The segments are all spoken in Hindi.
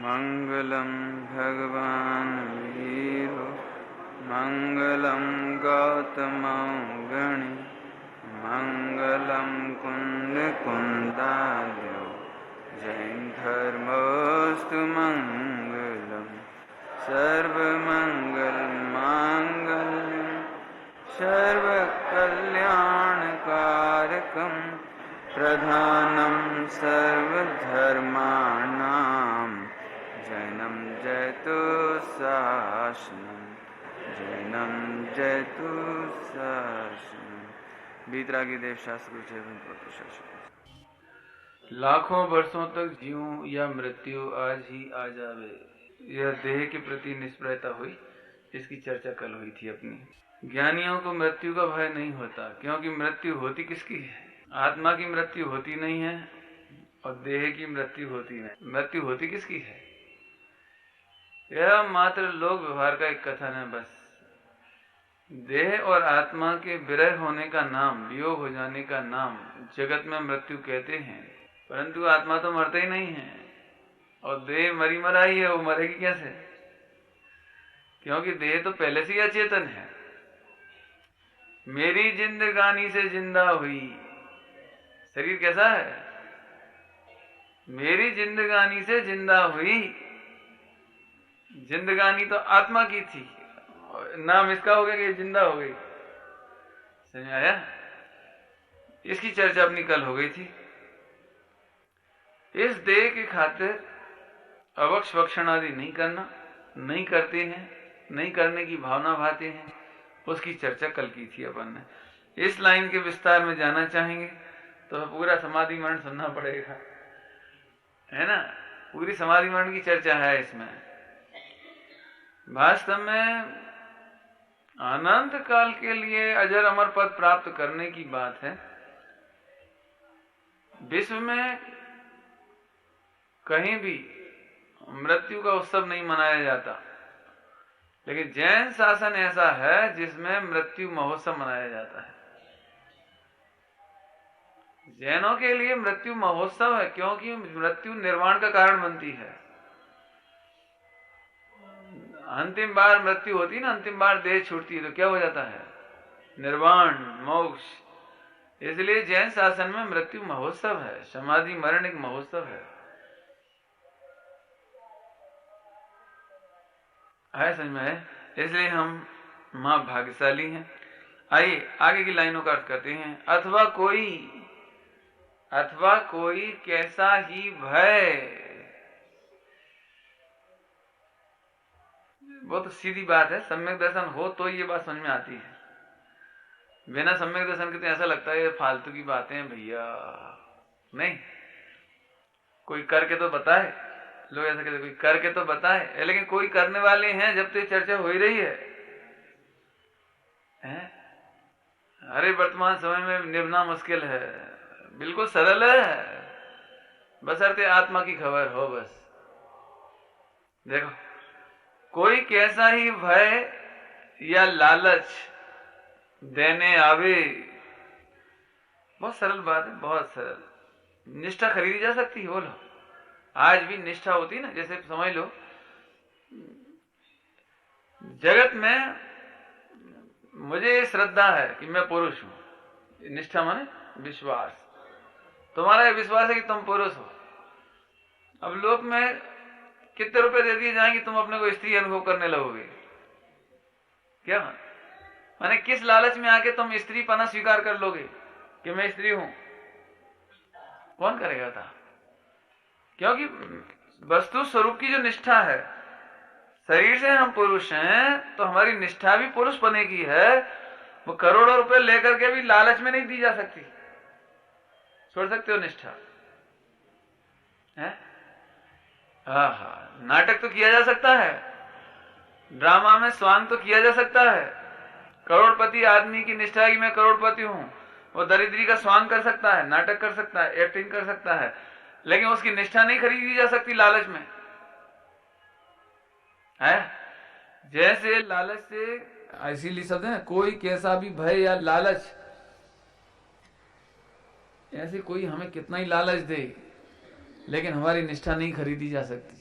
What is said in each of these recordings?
मंगलम भगवान वीरो मंगलम गौतम गणि मंगलम कुंद कुंदार्यो जैन धर्मोस्तु मंगलम सर्वमंगल मांगल्यम सर्वकल्याणकारकम प्रधानम सर्वधर्माणां जैनम जयतु शासनम जैनम जयतु शासनम। बीतरागी देव शास्त्र लाखों वर्षों तक जीऊं या मृत्यु आज ही आ जावे, यह देह के प्रति निष्प्रयता हुई। इसकी चर्चा कल हुई थी अपनी। ज्ञानियों को मृत्यु का भय नहीं होता, क्योंकि मृत्यु होती किसकी है? आत्मा की मृत्यु होती नहीं है और देह की मृत्यु होती नहीं। मृत्यु होती किसकी है? यह मात्र लोक व्यवहार का एक कथन है बस। देह और आत्मा के विरह होने का नाम, वियोग हो जाने का नाम जगत में मृत्यु कहते हैं, परंतु आत्मा तो मरते ही नहीं है और देह मरी मरा ही है। वो मरेगी कैसे? क्योंकि देह तो पहले से ही अचेतन है। मेरी जिंदगानी से जिंदा हुई, शरीर कैसा है? मेरी जिंदगानी से जिंदा हुई। जिंदगानी तो आत्मा की थी, नाम इसका हो गया कि जिंदा हो गई। समझ आया? इसकी चर्चा अपनी कल हो गई थी। इस देह के खातिर अवक्ष वक्षण आदि नहीं करना, नहीं करते हैं, नहीं करने की भावना भाते हैं, उसकी चर्चा कल की थी अपन ने। इस लाइन के विस्तार में जाना चाहेंगे तो पूरा समाधि मरण सुनना पड़ेगा, है ना? पूरी समाधि मरण की चर्चा है इसमें। वास्तव में अनंत काल के लिए अजर अमर पद प्राप्त करने की बात है। विश्व में कहीं भी मृत्यु का उत्सव नहीं मनाया जाता, लेकिन जैन शासन ऐसा है जिसमें मृत्यु महोत्सव मनाया जाता है। जैनों के लिए मृत्यु महोत्सव है, क्योंकि मृत्यु निर्वाण का कारण बनती है। अंतिम बार मृत्यु होती है ना, अंतिम बार देह छूटती है तो क्या हो जाता है? निर्वाण, मोक्ष। इसलिए जैन शासन में मृत्यु महोत्सव है, समाधि मरण एक महोत्सव है। समझ में? इसलिए हम मां भाग्यशाली हैं। आइए आगे की लाइनों का अर्थ करते हैं। अथवा कोई कैसा ही भय। वो तो सीधी बात है, सम्यक दर्शन हो तो ये बात समझ में आती है। बिना सम्यक दर्शन के तो ऐसा लगता है ये फालतू की बातें हैं भैया। नहीं, कोई करके तो बताए। लोग ऐसा कहते कोई करके तो बताए, लेकिन कोई करने वाले हैं जब तो चर्चा हो ही रही है? अरे वर्तमान समय में निभना मुश्किल है, बिल्कुल सरल है, बशर्ते आत्मा की खबर हो। बस देखो, कोई कैसा ही भय या लालच देने आवे। बहुत सरल बात है, बहुत सरल। निष्ठा खरीदी जा सकती है। बोलो, आज भी निष्ठा होती है ना। जैसे समझ लो, जगत में मुझे श्रद्धा है कि मैं पुरुष हूं। निष्ठा माने विश्वास। तुम्हारा यह विश्वास है कि तुम पुरुष हो। अब लोक में कितने रुपए दे दिए जाएंगे, तुम अपने को स्त्री अनुभव करने लगोगे? क्या माने किस लालच में आके तुम स्त्री पना स्वीकार कर लोगे कि मैं स्त्री हूं? कौन करेगा था? क्योंकि वस्तु स्वरूप की जो निष्ठा है, शरीर से हम पुरुष हैं तो हमारी निष्ठा भी पुरुष बने की है। वो करोड़ों रुपए लेकर के भी लालच में नहीं दी जा सकती। छोड़ सकते हो निष्ठा? है? नाटक तो किया जा सकता है, ड्रामा में स्वांग तो किया जा सकता है। करोड़पति आदमी की निष्ठा है कि मैं करोड़पति हूं, वो दरिद्री का स्वांग कर सकता है, नाटक कर सकता है, एक्टिंग कर सकता है, लेकिन उसकी निष्ठा नहीं खरीदी जा सकती लालच में। है? जैसे लालच से, इसीलिए शब्द है कोई कैसा भी भय या लालच। ऐसे कोई हमें कितना ही लालच दे, लेकिन हमारी निष्ठा नहीं खरीदी जा सकती।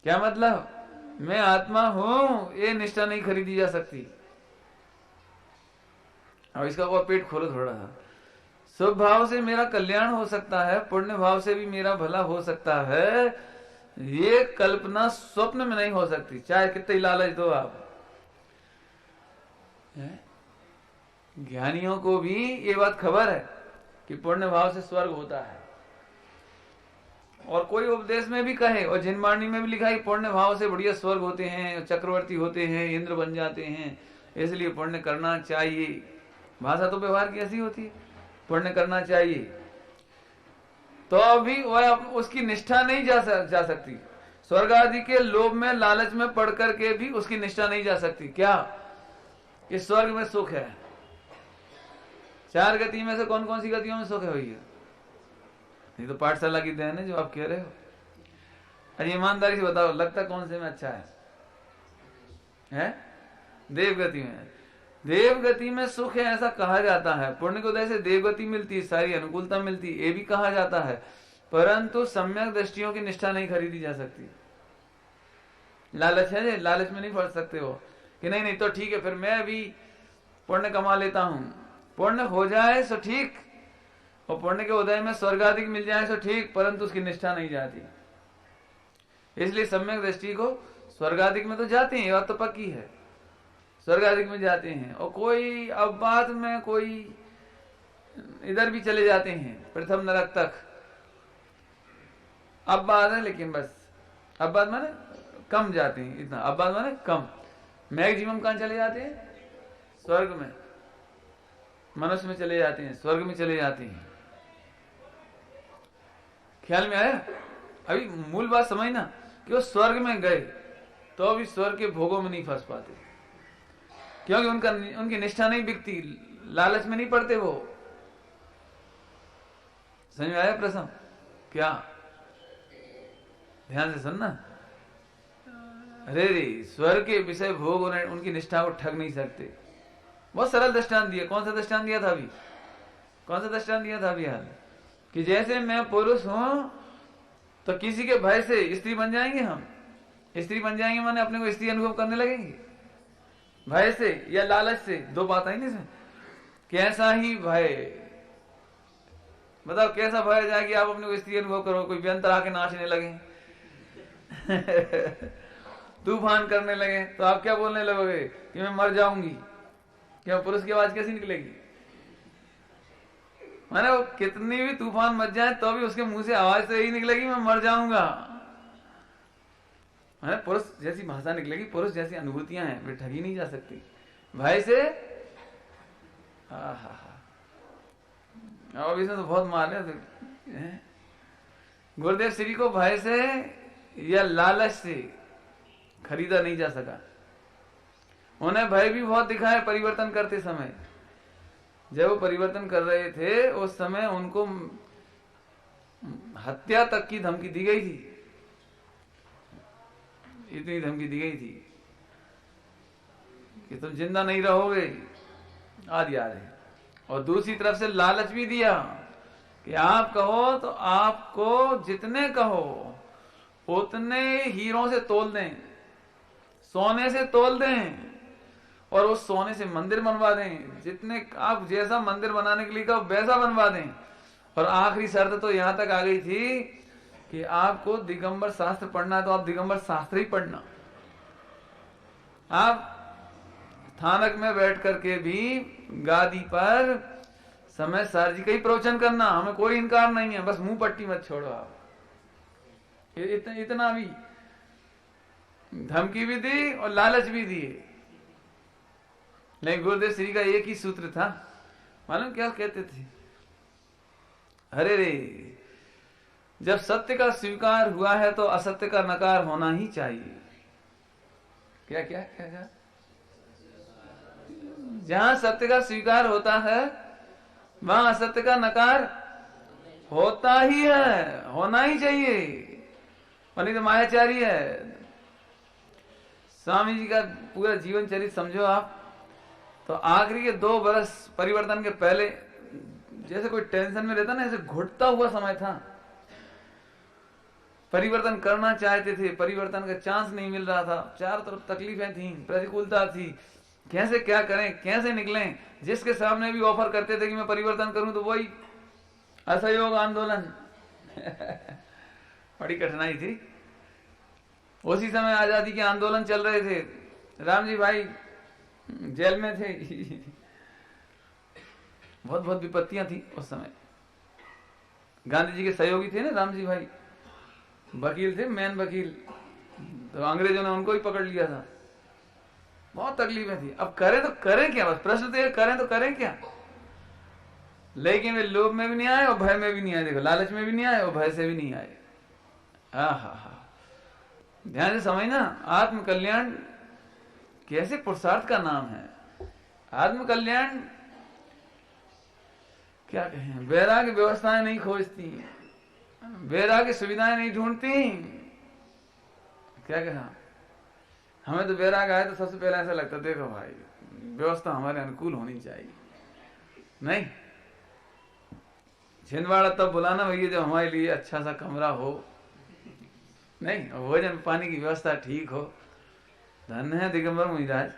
क्या मतलब? मैं आत्मा हूं, ये निष्ठा नहीं खरीदी जा सकती। और इसका वो पेट खोलो थोड़ा सा। शुभ भाव से मेरा कल्याण हो सकता है, पुण्य भाव से भी मेरा भला हो सकता है, ये कल्पना स्वप्न में नहीं हो सकती, चाहे कितनी लालच दो आप। ज्ञानियों को भी ये बात खबर है कि पुण्य भाव से स्वर्ग होता है। और कोई उपदेश में भी कहे, और जिनवाणी में भी लिखा है पुण्य भाव से बढ़िया स्वर्ग होते हैं, चक्रवर्ती होते हैं, इंद्र बन जाते हैं, इसलिए पुण्य करना चाहिए। भाषा तो व्यवहार की ऐसी होती है, पुण्य करना चाहिए। तो अभी वह उसकी निष्ठा नहीं जा सकती। स्वर्ग आदि के लोभ में, लालच में पड़ करके भी उसकी निष्ठा नहीं जा सकती। क्या? इस स्वर्ग में सुख है। 4 गति में से कौन कौन सी गतियों में सुख है भैया? ये तो पाठशाला की देन है जो आप कह रहे हो। अरे ईमानदारी से बताओ, लगता कौन से में अच्छा है? देवगति में। देवगति में सुख है ऐसा कहा जाता है। पुण्य को जैसे देवगति मिलती, सारी अनुकूलता मिलती, ये भी कहा जाता है, परंतु सम्यक दृष्टियों की निष्ठा नहीं खरीदी जा सकती। लालच है, लालच में नहीं फंस सकते हो कि नहीं तो ठीक है, फिर मैं भी पुण्य कमा लेता हूं। पुण्य हो जाए सो ठीक, और पुण्य के उदय में स्वर्गाधिक मिल जाए सो ठीक, परंतु उसकी निष्ठा नहीं जाती। इसलिए सम्यक दृष्टि को स्वर्गाधिक में तो जाते हैं, ये बात तो पक्की है, स्वर्गाधिक में जाते हैं। और कोई अब बाद में कोई इधर भी चले जाते हैं, प्रथम नरक तक। अब बात है, लेकिन बस अब बात माने कम जाते हैं, इतना अब बात माने कम। मैक्सिमम कहां चले जाते हैं? स्वर्ग में, मनुष्य में चले जाते हैं, स्वर्ग में चले जाते हैं। ख्याल में आया? अभी मूल बात समझना कि वो स्वर्ग में गए तो अभी स्वर्ग के भोगों में नहीं फंस पाते, क्योंकि उनकी निष्ठा नहीं बिकती, लालच में नहीं पड़ते वो। समझ में आया प्रश्न? क्या? ध्यान से सुनना। अरे स्वर्ग के विषय भोग उनकी निष्ठा को ठग नहीं सकते। बहुत सरल दृष्टांत दिया। कौन सा दृष्टांत दिया था अभी? कौन सा दृष्टांत दिया था अभी हाल? कि जैसे मैं पुरुष हूं तो किसी के भय से स्त्री बन जाएंगे, हम स्त्री बन जाएंगे माने अपने को स्त्री अनुभव करने लगेंगे, भय से या लालच से। दो बात आई ना इसमें। कैसा ही भय, बताओ कैसा भय जाए कि आप अपने को स्त्री अनुभव करो, कोई व्यंतर आके नाचने लगे तूफान करने लगे, तो आप क्या बोलने लगोगे कि मैं मर जाऊंगी? क्या पुरुष की आवाज कैसी निकलेगी? माने वो कितनी भी तूफान मच जाए तो भी उसके मुंह से आवाज तो यही निकलेगी, मैं मर जाऊंगा। माने पुरुष जैसी भाषा निकलेगी, पुरुष जैसी अनुभूतियां हैं, वे ठगी नहीं जा सकती भाई से। अब इसमें तो बहुत मार है। गुरुदेव श्री को भय से या लालच से खरीदा नहीं जा सका। उन्हें भय भी बहुत दिखाया परिवर्तन करते समय। जब वो परिवर्तन कर रहे थे उस समय उनको हत्या तक की धमकी दी गई थी, इतनी धमकी दी गई थी कि तुम जिंदा नहीं रहोगे आदि आदि। और दूसरी तरफ से लालच भी दिया कि आप कहो तो आपको जितने कहो उतने हीरों से तोल दें, सोने से तोल दें, और उस सोने से मंदिर बनवा दें, जितने आप जैसा मंदिर बनाने के लिए कहो वैसा बनवा दें। और आखिरी शर्त तो यहां तक आ गई थी कि आपको दिगंबर शास्त्र पढ़ना है तो आप दिगंबर शास्त्र ही पढ़ना। आप स्थानक में बैठ करके भी गादी पर समय सारजी का ही प्रवचन करना, हमें कोई इनकार नहीं है, बस मुंह पट्टी मत छोड़ो आप। इतना भी धमकी भी दी और लालच भी दिए। लेकिन गुरुदेव श्री का एक ही सूत्र था, मालूम क्या कहते थे? अरे रे, जब सत्य का स्वीकार हुआ है तो असत्य का नकार होना ही चाहिए। क्या क्या क्या क्या? जहां सत्य का स्वीकार होता है वहां असत्य का नकार होता ही है, होना ही चाहिए। नहीं तो मायाचारी है। स्वामी जी का पूरा जीवन चरित्र समझो आप, तो आखिरी के 2 वर्ष परिवर्तन के पहले जैसे कोई टेंशन में रहता ना, ऐसे घुटता हुआ समय था। परिवर्तन करना चाहते थे, परिवर्तन का चांस नहीं मिल रहा था, चारों तरफ तकलीफें थी, प्रतिकूलता थी, कैसे क्या करें, कैसे निकलें। जिसके सामने भी ऑफर करते थे कि मैं परिवर्तन करूं तो वही असहयोग आंदोलन बड़ी कठिनाई थी। उसी समय आजादी के आंदोलन चल रहे थे, राम जी भाई जेल में थे बहुत बहुत विपत्तियां थी उस समय। गांधी जी के सहयोगी थे ना राम जी भाई, वकील थे, मेन वकील, तो अंग्रेजों ने उनको ही पकड़ लिया था, बहुत तकलीफें थी। अब करें तो करें क्या, बस प्रश्न तो ये करें तो करें क्या। लेकिन वे लोभ में भी नहीं आए और भय में भी नहीं आए, देखो लालच में भी नहीं आए और भय से भी नहीं आए। हा ध्यान से समझना, आत्म कल्याण कैसे पुरुषार्थ का नाम है। आत्म कल्याण क्या कहें, वैराग्य व्यवस्थाएं नहीं खोजती, वैराग्य सुविधाएं नहीं ढूंढती। क्या कहा, हमें तो वैराग्य आए तो सबसे पहले ऐसा लगता, देखो भाई व्यवस्था हमारे अनुकूल होनी चाहिए। नहीं, छिंदवाड़ा तब बुलाना भैया जब हमारे लिए अच्छा सा कमरा हो, नहीं भोजन पानी की व्यवस्था ठीक हो। धन्य है दिगंबर मुनिराज,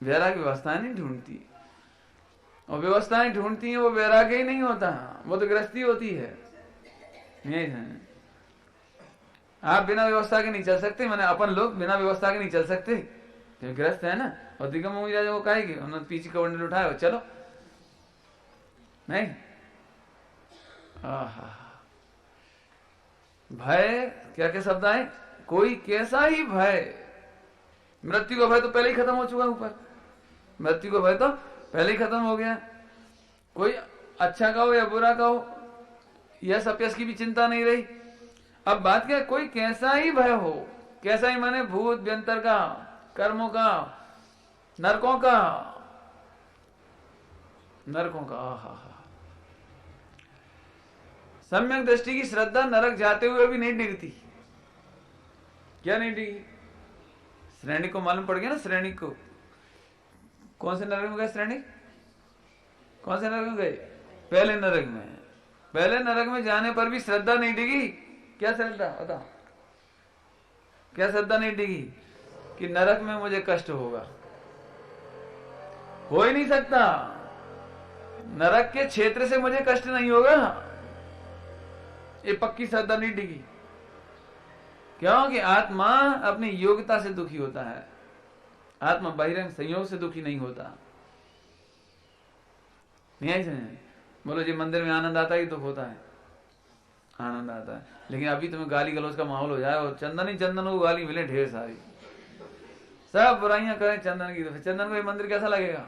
वैराग्य व्यवस्थाएं नहीं ढूंढती, और व्यवस्थाएं ढूंढती हैं वो वैराग्य ही नहीं होता, वो तो गृहस्थी होती है। नहीं है, आप बिना व्यवस्था के नहीं चल सकते, मैंने अपन लोग बिना व्यवस्था के नहीं चल सकते, तो गृहस्थ है ना। और दिगंबर मुनिराज वो कहेगी, उन्होंने पीछे कमंडल उठाया, चलो नहीं। भय क्या क्या शब्द आए, कोई कैसा ही भय, मृत्यु का भय तो पहले ही खत्म हो चुका ऊपर, मृत्यु का भय तो पहले ही खत्म हो गया। कोई अच्छा का हो या बुरा का हो, यश अपयश की भी चिंता नहीं रही। अब बात क्या, कोई कैसा ही भय हो, कैसा ही माने भूत व्यंतर का, कर्मों का, नरकों का, नरकों का। सम्यक दृष्टि की श्रद्धा नरक जाते हुए भी नहीं डिगती। क्या नहीं डिगी, श्रेणी को मालूम पड़ गया ना, श्रेणी को। कौन से नरक में गए श्रेणी, कौन से नरक में गए, पहले नरक में। पहले नरक में जाने पर भी श्रद्धा नहीं डिगी। क्या श्रद्धा बताओ, क्या श्रद्धा नहीं डिगी कि नरक में मुझे कष्ट होगा, हो ही नहीं सकता, नरक के क्षेत्र से मुझे कष्ट नहीं होगा, ये पक्की श्रद्धा नहीं डिगी। क्योंकि आत्मा अपनी योग्यता से दुखी होता है, आत्मा बहिरंग संयोग से दुखी नहीं होता। नहीं ऐसे बोलो जी मंदिर में आनंद आता ही दुख होता है, आनंद आता है। लेकिन अभी तुम्हें गाली गलौज का माहौल हो जाए और चंदन ही चंदन को गाली मिले ढेर सारी, सब बुराइयां करें चंदन की, तो फिर चंदन को ये मंदिर कैसा लगेगा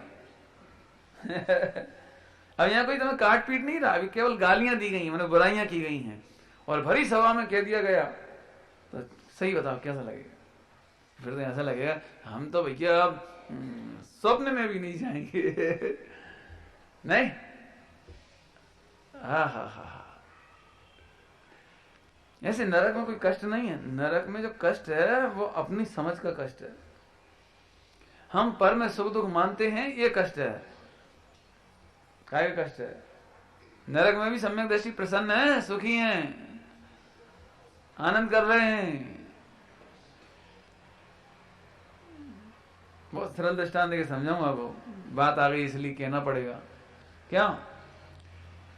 अब यहाँ कोई तुम्हें काट पीट नहीं रहा, अभी केवल गालियां दी गई, मतलब बुराइयां की गई हैं और भरी सभा में कह दिया गया, तो सही बताओ कैसा लगेगा। फिर तो ऐसा लगेगा हम तो भैया अब स्वप्न में भी नहीं जाएंगे नहीं। हा ऐसे नरक में कोई कष्ट नहीं है, नरक में जो कष्ट है वो अपनी समझ का कष्ट है। हम पर में सुख दुख मानते हैं, ये कष्ट है, काय का कष्ट है। नरक में भी सम्यक दृष्टि प्रसन्न है, सुखी हैं, आनंद कर रहे हैं। बहुत सरल दृष्टांत देके समझाऊंगा, वो बात आ गई इसलिए कहना पड़ेगा। क्या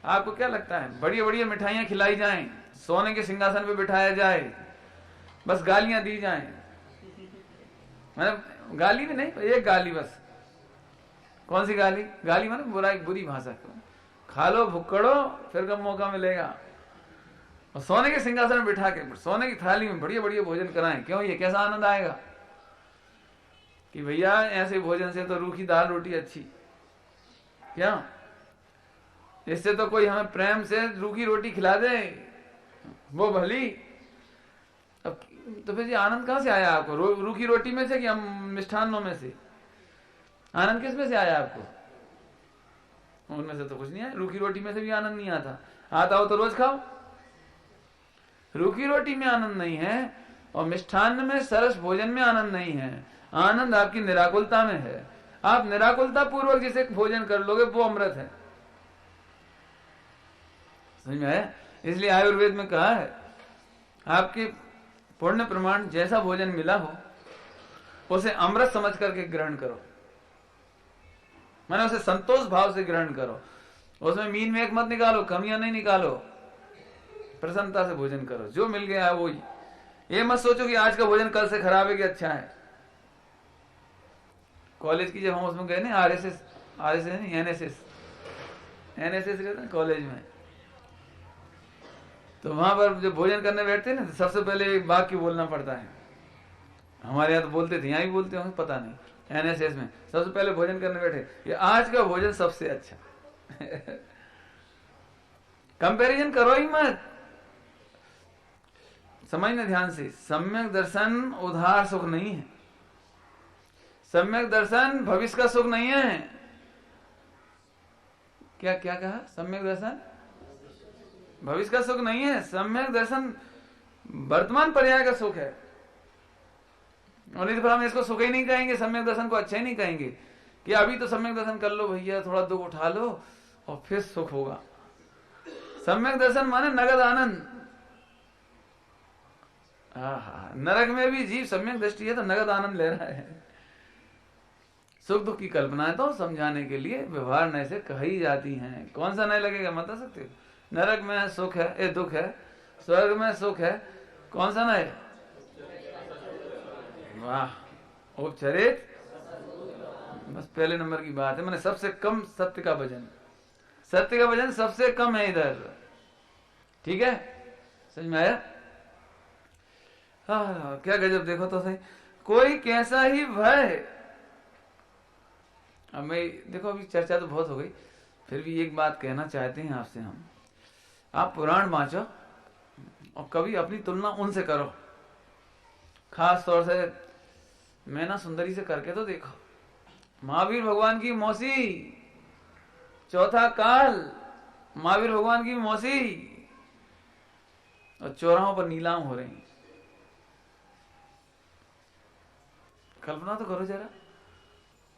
आपको क्या लगता है, बढ़िया बढ़िया मिठाइयां खिलाई जाएं, सोने के सिंहासन पे बिठाया जाए, बस गालियां दी जाएं, मतलब गाली भी नहीं, एक गाली बस। कौन सी गाली, गाली मतलब बुराई, बुरी भाषा को, खा लो भुक्कड़ो फिर कब मौका मिलेगा। और सोने के सिंहासन में बिठा के सोने की थाली में बढ़िया बढ़िया भोजन कराएं, क्यों, ये कैसा आनंद आएगा कि भैया ऐसे भोजन से तो रूखी दाल रोटी अच्छी, क्या इससे तो कोई हमें प्रेम से रूखी रोटी खिला दे वो भली। अब तो फिर ये आनंद कहां से आया आपको, रूखी रोटी में से कि हम मिष्ठान्नों में से, आनंद किस में से आया आपको, उनमें से तो कुछ नहीं आया। रूखी रोटी में से भी आनंद नहीं आता, आता हो तो रोज खाओ। रूखी रोटी में आनंद नहीं है और मिष्ठान्न में, सरस भोजन में आनंद नहीं है, आनंद आपकी निराकुलता में है। आप निराकुलता पूर्वक जिसे भोजन कर लोगे वो अमृत है, समझ में है। इसलिए आयुर्वेद में कहा है आपके पुण्य प्रमाण जैसा भोजन मिला हो उसे अमृत समझ करके ग्रहण करो, मैंने उसे संतोष भाव से ग्रहण करो, उसमें मीन में एक मत निकालो, कमियां नहीं निकालो, प्रसन्नता से भोजन करो, जो मिल गया है वही। ये मत सोचो कि आज का भोजन कल से खराब है कि अच्छा है। कॉलेज की जब हम उसमें गए ना, आरएसएस नहीं, एनएसएस रहता है कॉलेज में, तो वहां पर जब भोजन करने बैठते ना तो सबसे पहले एक वाक्य बोलना पड़ता है। हमारे यहाँ तो बोलते थे, यहाँ भी बोलते होंगे पता नहीं। एनएसएस में सबसे पहले भोजन करने बैठे, ये आज का भोजन सबसे अच्छा। कंपैरिजन करो ही मत, समझना ध्यान से। सम्यक दर्शन उधार सुख नहीं है, सम्यक दर्शन भविष्य का सुख नहीं है। क्या क्या कहा? सम्यक दर्शन भविष्य का सुख नहीं है, सम्यक दर्शन वर्तमान पर्याय का सुख है। और नहीं तो फिर हम इसको सुख ही नहीं कहेंगे, सम्यक दर्शन को अच्छा ही नहीं कहेंगे कि अभी तो सम्यक दर्शन कर लो भैया, थोड़ा दुख उठा लो और फिर सुख होगा। सम्यक दर्शन माने नगद आनंद। नरक में भी जीव सम्यक दृष्टि है तो नगद आनंद ले रहा है। सुख दुख की कल्पनाएं तो समझाने के लिए व्यवहार नए से कही जाती हैं। कौन सा नए लगेगा बता सकते हो? नरक में सुख है, ये दुख है, स्वर्ग में सुख है, कौन सा नए? वाह, उपचरित बस पहले नंबर की बात है। मैंने सबसे कम सत्य का भजन, सत्य का भजन सबसे कम है इधर, ठीक है? समझ में आया? हाँ, क्या गजब, देखो तो सही, कोई कैसा ही भय। अब मैं देखो, अभी चर्चा तो बहुत हो गई, फिर भी एक बात कहना चाहते हैं आपसे हम। आप पुराण बांचो और कभी अपनी तुलना उनसे करो, खास तौर से मैना सुंदरी से करके तो देखो। महावीर भगवान की मौसी, चौथा काल, महावीर भगवान की मौसी, और चौराहों पर नीलाम हो रही। कल्पना तो करो जरा।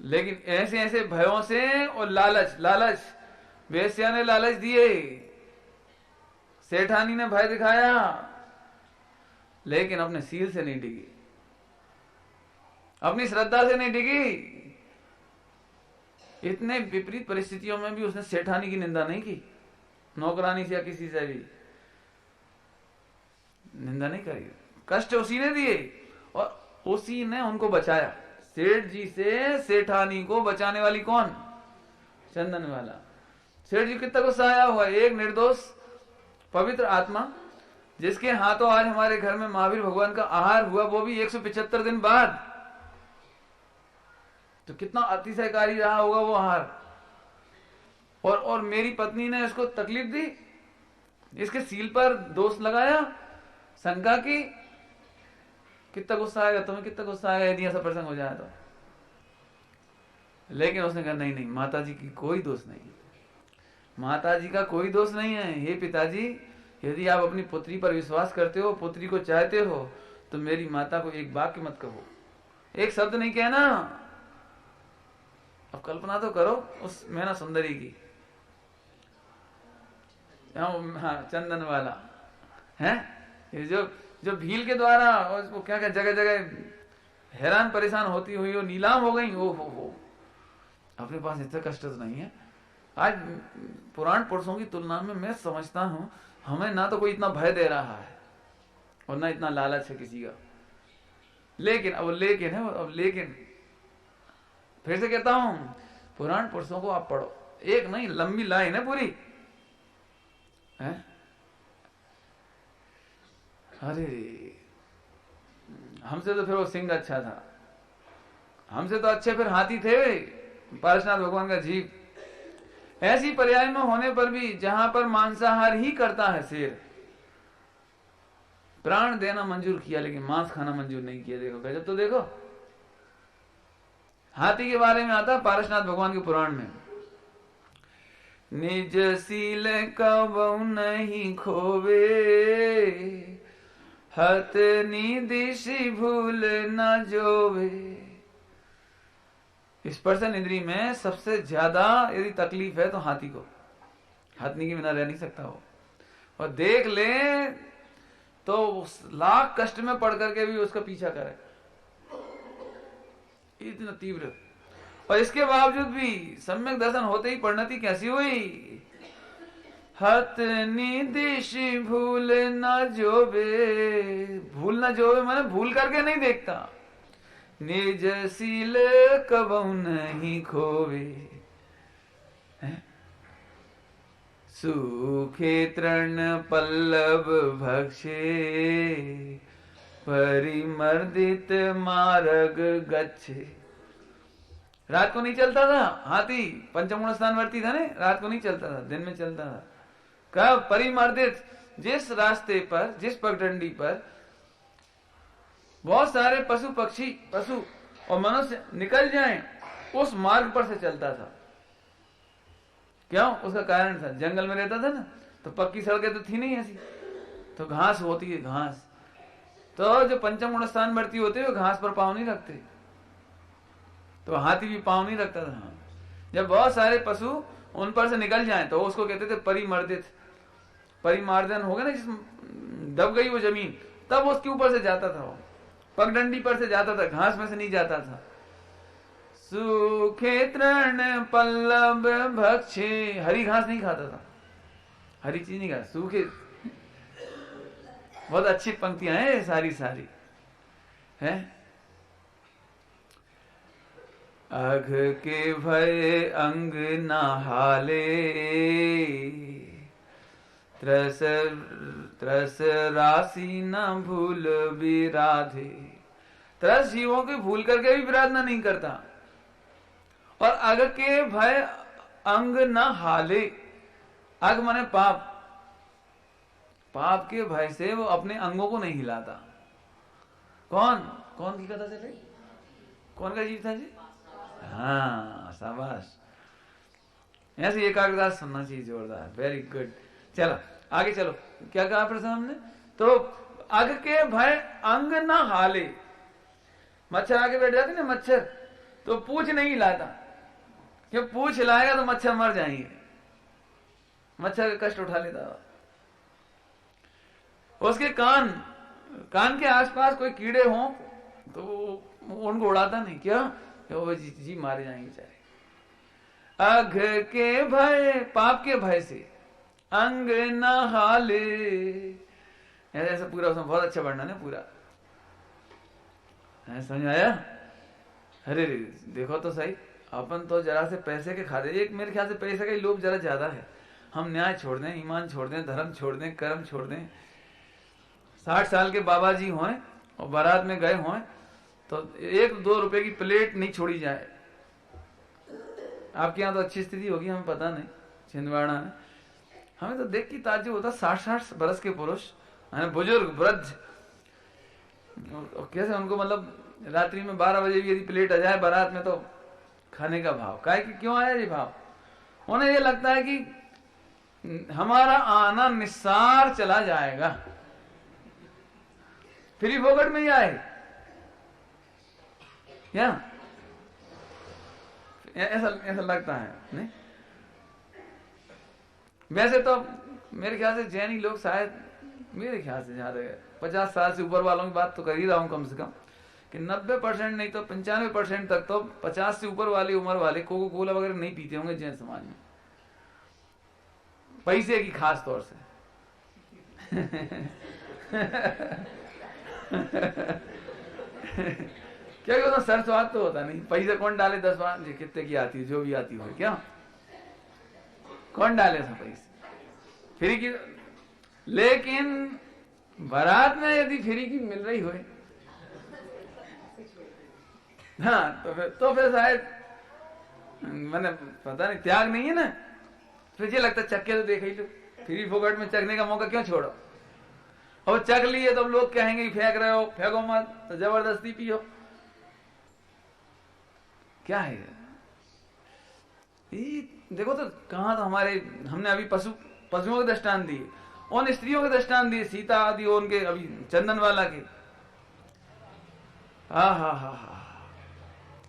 लेकिन ऐसे ऐसे भयों से और लालच वेश्या ने लालच दिए, सेठानी ने भय दिखाया, लेकिन अपने सील से नहीं डिगी, अपनी श्रद्धा से नहीं डिगी। इतने विपरीत परिस्थितियों में भी उसने सेठानी की निंदा नहीं की, नौकरानी से या किसी से भी निंदा नहीं करी। कष्ट उसी ने दिए और उसी ने उनको बचाया। सेठ जी से सेठानी को बचाने वाली कौन? चंदन वाला। सेठ जी कितना गुस्सा आया हुआ, एक निर्दोष पवित्र आत्मा जिसके हाथों आज हमारे घर में महावीर भगवान का आहार हुआ, वो भी 175 दिन बाद, तो कितना अतिशयकारी रहा होगा वो आहार। और मेरी पत्नी ने इसको तकलीफ दी, इसके सील पर दोष लगाया, शंका की। कितना गुस्सा आएगा तुम्हें, कितना गुस्सा आएगा यदि ऐसा प्रसंग हो जाए तो। लेकिन उसने कहा नहीं, माता जी की कोई दोष नहीं, माता जी का कोई दोष नहीं है। हे पिताजी, यदि आप अपनी पुत्री पर विश्वास करते हो, पुत्री को चाहते हो, तो मेरी माता को एक वाक्य मत कहो, एक शब्द नहीं कहना। अब कल्पना तो करो उस मैना सुंदरी की, हाँ, चंदन वाला है, ये जो भील के द्वारा वो क्या क्या जगह जगह हैरान परेशान होती हुई वो नीलाम हो गई। हो अपने पास इतना कष्ट तो नहीं है। आज पुराण पुरुषों की तुलना में मैं समझता हूं हमें ना तो कोई इतना भय दे रहा है और ना इतना लालच है किसी का। लेकिन फिर से कहता हूं, पुराण पुरुषों को आप पढ़ो, एक नहीं लंबी लाइन है पूरी है। अरे हमसे तो फिर वो सिंह अच्छा था, हमसे तो अच्छे फिर हाथी थे पारसनाथ भगवान का जीव। ऐसी पर्याय में होने पर भी जहां पर मांसाहार ही करता है शेर, प्राण देना मंजूर किया लेकिन मांस खाना मंजूर नहीं किया। देखो गजब तो देखो। हाथी के बारे में आता पारसनाथ भगवान के पुराण में, निज सील कबहु नहीं खोवे, हत निदिशि भूल न जोवे। स्पर्शन इंद्री में सबसे ज्यादा यदि तकलीफ है तो हाथी को, हाथी के बिना रह नहीं सकता वो। और देख ले तो लाख कष्ट में पड़ करके भी उसका पीछा करे, इतना तीव्र। और इसके बावजूद भी सम्यक दर्शन होते ही परिणति कैसी हुई? हत निदिश भूल न जोबे, भूल न जोबे माने भूल करके नहीं देखता। निज सील कबहु नहीं खोवे, सूखे तृण पल्लव भक्षे, परिमर्दित मार्ग गच्छे। रात को नहीं चलता था हाथी, पंचमूल स्थान वर्ती था ने, रात को नहीं चलता था, दिन में चलता था। कब? परिमर्दित, जिस रास्ते पर, जिस पगडंडी पर बहुत सारे पशु पक्षी, पशु और मनुष्य निकल जाएं, उस मार्ग पर से चलता था। क्यों? उसका कारण था, जंगल में रहता था ना, तो पक्की सड़कें तो थी नहीं ऐसी, तो घास होती है, घास। तो जो पंचम स्थान बढ़ती होते हैं वो घास पर पांव नहीं रखते, तो हाथी भी पांव नहीं रखता था। जब बहुत सारे पशु उन पर से निकल जाएं तो उसको कहते थे परिमर्दित, परिमार्जन हो गया ना, जिस दब गई वो जमीन, तब उसके ऊपर से जाता था, वो पगडंडी पर से जाता था, घास में से नहीं जाता था। सूखे तृण पल्लव भक्षे, हरी घास नहीं खाता था, हरी चीज नहीं खाता, सूखे। बहुत अच्छी पंक्तियां हैं सारी सारी है। अघ के भय अंग न हाले, त्रस त्रस राशि न भूल विराधे। त्रस जीवों के भूल करके भी विराधना नहीं करता। और अघ के भय अंग न हाले, अघ माने पाप, पाप के भय से वो अपने अंगों को नहीं हिलाता। कौन कौन की कथा चले, कौन का जीव था जी? हाँ शाबाश, ऐसी एकाग्रता सुनना चाहिए, जोरदार, वेरी गुड। चलो आगे चलो, क्या कहा प्रश्न हमने? तो अघ के भय अंग न हाले, मच्छर आके बैठ जाते ना, मच्छर तो पूछ नहीं हिलाता, क्यों? पूछ हिलाएगा तो मच्छर मर जाएंगे, मच्छर का कष्ट उठा लेता। उसके कान, कान के आसपास कोई कीड़े हों तो उनको उड़ाता नहीं, क्या? वो जी मारे जाएंगे चाहे। अघ के भय, पाप के भय से, अंग न हाले, ऐसा पूरा उसमें बहुत अच्छा वर्णन है पूरा, समझ आया? अरे देखो तो सही, अपन तो जरा से पैसे के खाते, एक मेरे ख्याल से पैसे का ही लोभ जरा ज्यादा है। हम न्याय छोड़ दें, ईमान छोड़ दें, धर्म छोड़ दें, कर्म छोड़ दें। 60 साल के बाबा जी हों और बारात में गए हों तो 1-2 रुपए की प्लेट नहीं छोड़ी जाए। आपके यहाँ तो अच्छी स्थिति होगी, हमें पता नहीं, छिंदवाड़ा में हमें तो देख के ताज्जुब होता। 60-60 बरस के पुरुष, बुजुर्ग वृद्ध, कैसे उनको मतलब रात्रि में 12 बजे भी यदि प्लेट आ जाए बारात में तो खाने का भाव, काहे कि क्यों आया ये भाव? उन्हें ये लगता है कि हमारा आना निस्सार चला जाएगा, फ्री फोकट में ही आए, क्या ऐसा लगता है? नहीं, वैसे तो मेरे ख्याल से जैनी लोग शायद, मेरे ख्याल से ज्यादा 50 साल से ऊपर वालों की बात तो कर ही रहा हूं कम से कम, कि 90% नहीं तो 95% तक तो 50 से ऊपर वाली उम्र वाले कोको कोला वगैरह नहीं पीते होंगे जैन समाज में, पैसे की खास तौर से। क्योंकि उसमें सर स्वाद तो होता नहीं, पैसे कौन डाले 10 बार कितने की आती है, जो भी आती हो, क्या कौन डाले उसमें पैसे फ्री की? लेकिन बारात में यदि फ्री की मिल रही हो, हाँ तो फिर शायद मैंने पता नहीं, त्याग नहीं है ना, फिर ये लगता चक्के तो देख ही लो, फ्री फोकट में चखने का मौका क्यों छोड़ो? और चख लिए तो लोग कहेंगे फेंक रहे हो, फेंको मत, तो जबरदस्ती पियो, क्या है ये? देखो तो कहां तो हमारे, हमने अभी पशुओं के दृष्टांत दिए, उन स्त्रियों के दृष्टांत दिए, सीता आदि उनके अभी चंदन वाला के। हा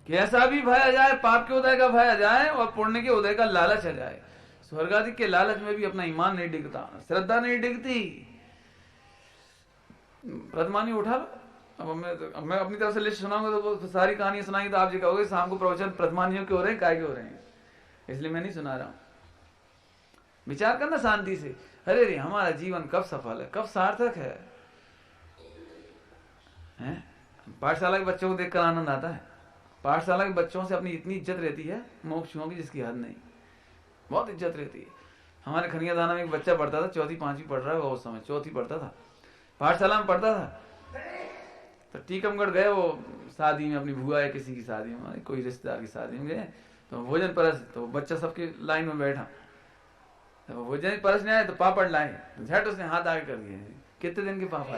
कैसा भी भय आ जाए, पाप के उदय का भय आ जाए और पुण्य के उदय का लालच आ जाए, स्वर्ग आदि के लालच में भी अपना ईमान नहीं डिगता, श्रद्धा नहीं डिगती। प्रतिमानी उठा लो। अब मैं अपनी तरफ से लिस्ट सुनाऊंगा तो सारी कहानियां सुनाएंगे तो आप जी कहोगे शाम को प्रवचन प्रतिमानियों के हो रहे हैं, काय के हो रहे हैं, इसलिए मैं नहीं सुना रहा हूं। विचार करना शांति से, अरे रे हमारा जीवन कब सफल है, कब सार्थक है? पाठशाला के बच्चों को देखकर आनंद आता है। पाठशाला के बच्चों से अपनी इतनी इज्जत रहती है मोक्षुओं की जिसकी हद नहीं, बहुत इज्जत रहती है। हमारे खनिया दाना में एक बच्चा पढ़ता था, 4th 5वीं पढ़ रहा है वो, उस समय 4th पढ़ता था, पाठशाला में पढ़ता था। तो टीकमगढ़ गए वो शादी में, अपनी बुआ है किसी की शादी में, कोई रिश्तेदार की शादी में गए, तो भोजन परस, तो बच्चा सबके लाइन में बैठा, तो भोजन परसने आए तो पापड़ लाए, तो झट उसने हाथ आगे कर दिए, कितने दिन के पापड़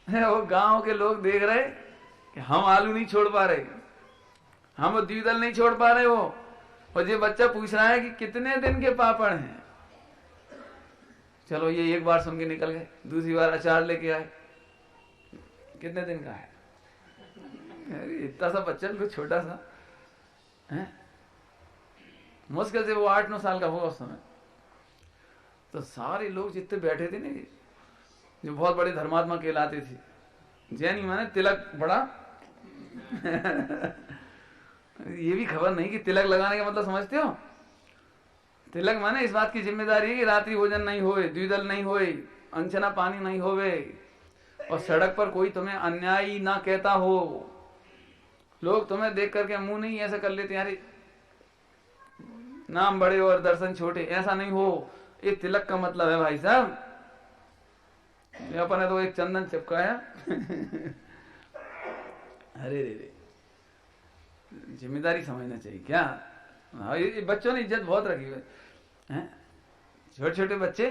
है। वो गांव के लोग देख रहे कि हम आलू नहीं छोड़ पा रहे, हम द्विदल नहीं छोड़ पा रहे वो, और ये बच्चा पूछ रहा है कि कितने दिन के पापड़ हैं। चलो ये एक बार सुन के निकल गए, दूसरी बार अचार लेके आए, कितने दिन का है? इतना सा बच्चा बिल्कुल छोटा सा है, मुश्किल से वो 8-9 साल का होगा उस समय। तो सारे लोग जितने बैठे थे ना, जो बहुत बड़े धर्मात्मा कहलाते थे, जैनी माने तिलक बड़ा ये भी खबर नहीं कि तिलक लगाने का मतलब समझते हो? तिलक माने इस बात की जिम्मेदारी है कि रात्रि भोजन नहीं होए, द्विदल नहीं होए, अंचना पानी नहीं होवे, और सड़क पर कोई तुम्हें अन्यायी ना कहता हो, लोग तुम्हें देख करके मुंह नहीं ऐसा कर लेते, यार नाम बड़े और दर्शन छोटे, ऐसा नहीं हो। ये तिलक का मतलब है भाई साहब। अपन ने तो एक चंदन चिपकाया अरे रे, जिम्मेदारी समझना चाहिए क्या? ये बच्चों ने इज्जत बहुत रखी है। छोटे छोटे बच्चे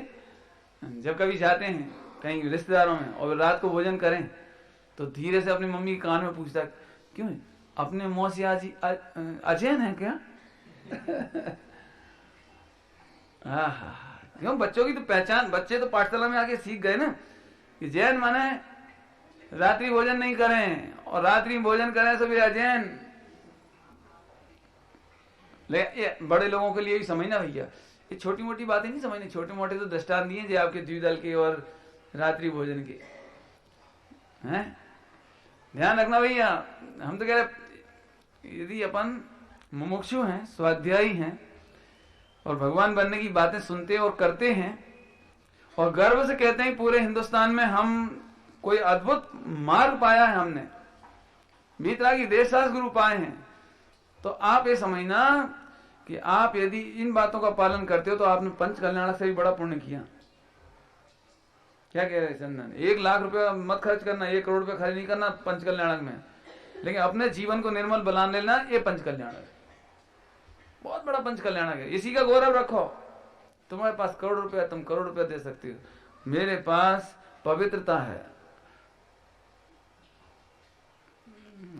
जब कभी जाते हैं कहीं रिश्तेदारों में और रात को भोजन करें तो धीरे से अपनी मम्मी के कान में पूछता, क्यों अपने मौसी आजी अजैन है क्या? क्यों? बच्चों की तो पहचान, बच्चे तो पाठशाला में आके सीख गए ना कि जैन माने रात्रि भोजन नहीं करें, और रात्रि भोजन करें सभी अजैन। ले बड़े लोगों के लिए भी समझना भैया, ये छोटी मोटी बातें नहीं समझनी, छोटे मोटे तो दृष्टांत दिए जो आपके द्विदल के और रात्रि भोजन के हैं। ध्यान रखना भैया, हम तो कह रहे यदि अपन मुमुक्षु हैं, स्वाध्यायी हैं, और भगवान बनने की बातें सुनते और करते हैं, और गर्व से कहते हैं पूरे हिंदुस्तान में हम कोई अद्भुत मार्ग पाया है, हमने वीतरागी देशदास गुरु पाए हैं, तो आप ये समझना कि आप यदि इन बातों का पालन करते हो तो आपने पंच कल्याण से भी बड़ा पुण्य किया। क्या कह रहे हैं चंदन? 1 लाख रुपया मत खर्च करना, 1 करोड़ रुपया खर्च नहीं करना पंच कल्याणक में, लेकिन अपने जीवन को निर्मल बना लेना, ये पंच कल्याणक है, बहुत बड़ा पंच कल्याणक है। इसी का गौरव रखो। तुम्हारे पास करोड़ रुपया, तुम करोड़ रुपया दे सकती हो, मेरे पास पवित्रता है।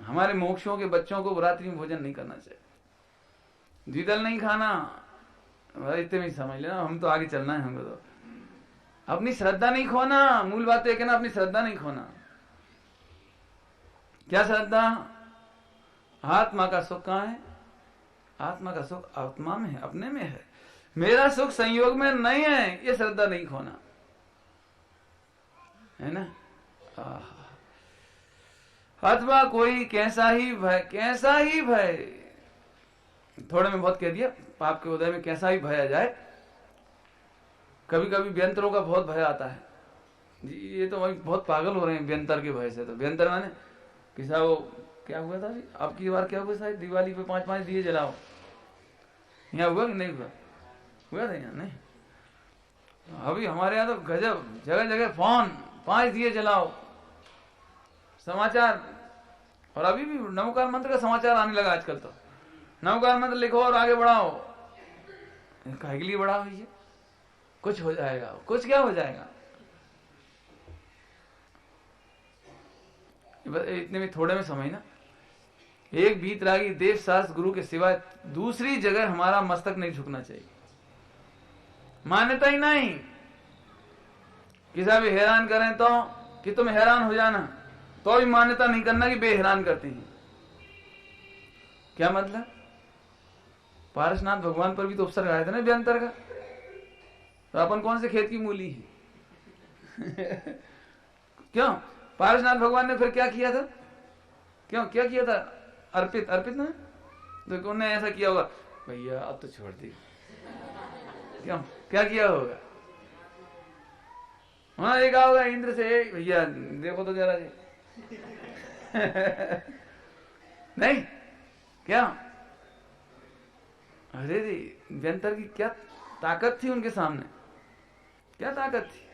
हमारे मोक्षों के बच्चों को रात्रि में भोजन नहीं करना चाहिए, द्विदल नहीं खाना, इतने में समझ लेना। हम तो आगे चलना है, हमको तो अपनी श्रद्धा नहीं खोना। मूल बात है ना, अपनी श्रद्धा नहीं खोना। क्या श्रद्धा? आत्मा का सुख कहाँ है? आत्मा का सुख आत्मा में है, अपने में है। मेरा सुख संयोग में नहीं है, ये श्रद्धा नहीं खोना है ना। अथवा कोई कैसा ही भय, थोड़े में बहुत कह दिया, पाप के उदय में कैसा ही भय आ जाए। कभी कभी व्यंतरों का बहुत भय आता है जी, ये तो वही बहुत पागल हो रहे हैं व्यंतर के भय से। तो व्यंतर माने किसा वो क्या हुआ था आपकी बार, क्या हुआ शायद दिवाली पे 5-5 दिए जलाओ, यहाँ हुआ कि नहीं हुआ? हुआ था यहाँ? नहीं। अभी हमारे यहाँ तो गजब, जगह जगह फोन 5 दिए जलाओ, समाचार। और अभी भी नवकार मंत्र का समाचार आने लगा आजकल। तो नवकार मंत्र लिखो और आगे बढ़ाओ। काहे के लिए बढ़ाओ? ये कुछ हो जाएगा, कुछ क्या हो जाएगा? इतने में थोड़े में समझना, एक वीतरागी देव शास्त्र गुरु के सिवाय दूसरी जगह हमारा मस्तक नहीं झुकना चाहिए। मान्यता ही नहीं। किसी भी हैरान करें तो कि तुम हैरान हो जाना, तो भी मान्यता नहीं करना कि बेहरान करते हैं। क्या मतलब? पारसनाथ भगवान पर भी तो उपसर्ग आया था ना व्यंतर का। तो अपन कौन से खेत की मूली है? क्यों? पारसनाथ भगवान ने फिर क्या किया था? क्यों क्या किया था? अर्पित ना, तो उन्होंने ऐसा किया होगा, भैया अब तो छोड़ दी। क्यों क्या किया होगा? हाँ एक होगा इंद्र से, भैया देखो तो जरा जी। नहीं क्या? अरे रे व्यंतर की क्या ताकत थी उनके सामने, क्या ताकत थी।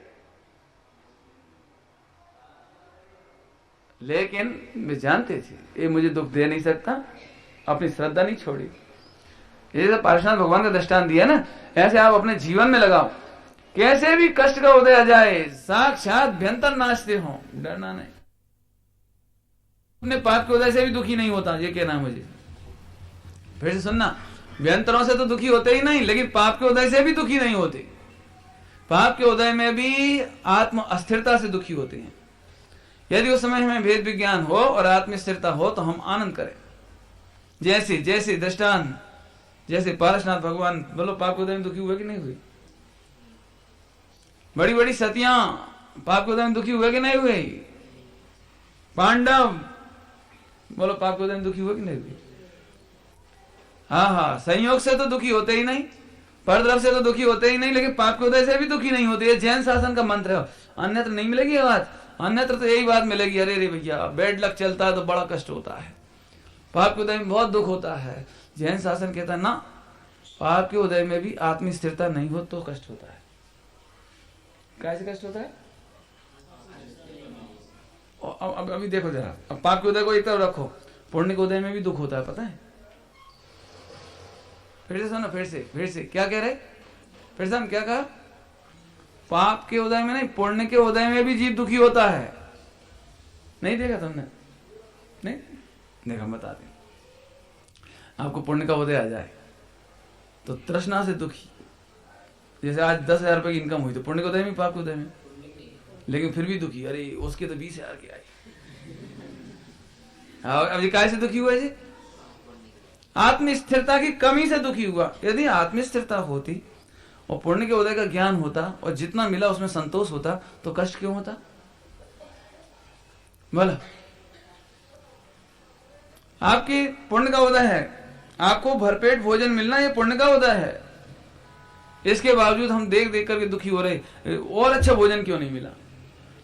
लेकिन वे जानते थे ये मुझे दुख दे नहीं सकता, अपनी श्रद्धा नहीं छोड़ी। ये पार्श्वनाथ भगवान का दृष्टांत दिया ना, ऐसे आप अपने जीवन में लगाओ। कैसे भी कष्ट का उदय आ जाए, साक्षात व्यंतर नाचते हो, डरना नहीं। अपने पाप के उदय से भी दुखी नहीं होता, ये कहना है मुझे। फिर से सुनना, व्यंतरों से तो दुखी होते ही नहीं, लेकिन पाप के उदय से भी दुखी नहीं होते। पाप के उदय में भी आत्म अस्थिरता से दुखी होते हैं। यदि उस समय हमें भेद विज्ञान हो और आत्म स्थिरता हो तो हम आनंद करें। जैसे जैसे दृष्टांत, जैसे पारसनाथ भगवान, बोलो पाप के उदय में दुखी हुए कि नहीं हुए? बड़ी बड़ी सतियां पाप के उदय में दुखी हुए कि नहीं हुए? पांडव बोलो पाप के उदय में दुखी हुए कि नहीं हुए? हाँ, संयोग से तो दुखी होते ही नहीं, परद्रव से तो दुखी होते ही नहीं, लेकिन पाप के उदय से भी दुखी नहीं होते। ये जैन शासन का मंत्र है, अन्यत्र नहीं मिलेगी ये बात। अन्यत्र तो यही बात मिलेगी, अरे रे भैया बेड लक चलता है तो बड़ा कष्ट होता है, पाप के उदय में बहुत दुख होता है। जैन शासन कहता है ना, पाप के उदय में भी आत्म स्थिरता नहीं हो तो कष्ट होता है। कैसे कष्ट होता है? अब अभी देखो जरा, अब पाप के उदय को एक तरफ रखो, पुण्य के उदय में भी दुख होता है, पता है? फिर से सुनो, फिर से क्या कह रहे? फिर से हम क्या कहा? पाप के उदय में नहीं, पुण्य के उदय में भी जीव दुखी होता है। नहीं देखा तुमने? नहीं देखा, बता दें। आपको पुण्य का उदय आ जाए तो तृष्णा से दुखी, जैसे आज 10,000 रुपए की इनकम हुई तो पुण्य के उदय में, पाप के उदय में, लेकिन फिर भी दुखी, अरे उसके तो 20,000 की आई। अब ये कैसे दुखी हुआ जी? आत्म स्थिरता की कमी से दुखी हुआ। यदि आत्म स्थिरता होती और पुण्य के उदय का ज्ञान होता और जितना मिला उसमें संतोष होता तो कष्ट क्यों होता? बोला, आपकी पुण्य का उदय है, आपको भरपेट भोजन मिलना ये पुण्य का उदय है। इसके बावजूद हम देख देख करके दुखी हो रहे, और अच्छा भोजन क्यों नहीं मिला,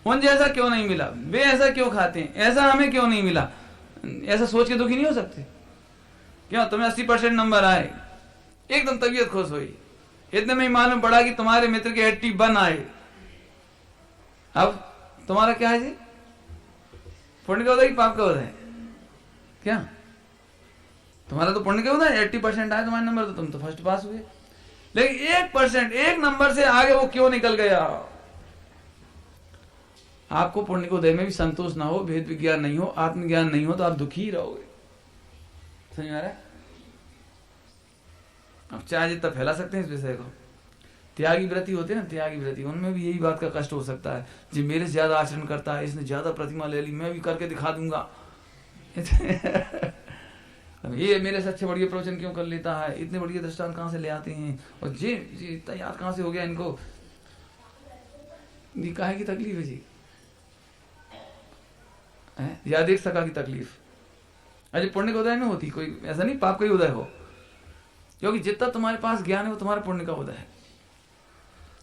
उन जैसा क्यों नहीं मिला, वे ऐसा क्यों खाते हैं, ऐसा हमें क्यों नहीं मिला, ऐसा सोच के दुखी नहीं हो सकते? क्यों? तुम्हें 80% नंबर आए, एकदम तबीयत खुश हुई, इतने में ही मालूम पड़ा कि तुम्हारे मित्र के 81 आए, अब तुम्हारा क्या है जी? पुण्य का उदय कि पाप का उदय है? क्या तुम्हारा तो पुण्य का उदय, 80% आए तुम्हारे नंबर, तो तुम तो फर्स्ट पास हुए। लेकिन 1%, एक नंबर से आगे वो क्यों निकल गया? आपको पुण्य के उदय में भी संतोष ना हो, भेद विज्ञान नहीं हो, आत्मज्ञान नहीं हो, तो आप दुखी ही रहोगे। समझ में आ रहा है? अब चाहे जितना फैला सकते हैं इस विषय को। त्यागी व्रति होते हैं ना, त्यागी व्रति, उनमें भी यही बात का कष्ट हो सकता है, जी मेरे से ज्यादा आचरण करता है, इसने ज्यादा प्रतिमा ले ली, मैं भी करके दिखा दूंगा। ये मेरे से अच्छे बढ़िया प्रवचन क्यों कर लेता है, इतने बढ़िया दृष्टांत कहां से ले आते हैं, और जी इतना याद कहां से हो गया इनको, ये काहे की तकलीफ है जी? या देख सका की तकलीफ अरे पुण्य का उदय में होती, कोई ऐसा नहीं पाप का ही उदय हो, क्योंकि जितना तुम्हारे पास ज्ञान है वो तुम्हारे पुण्य का उदय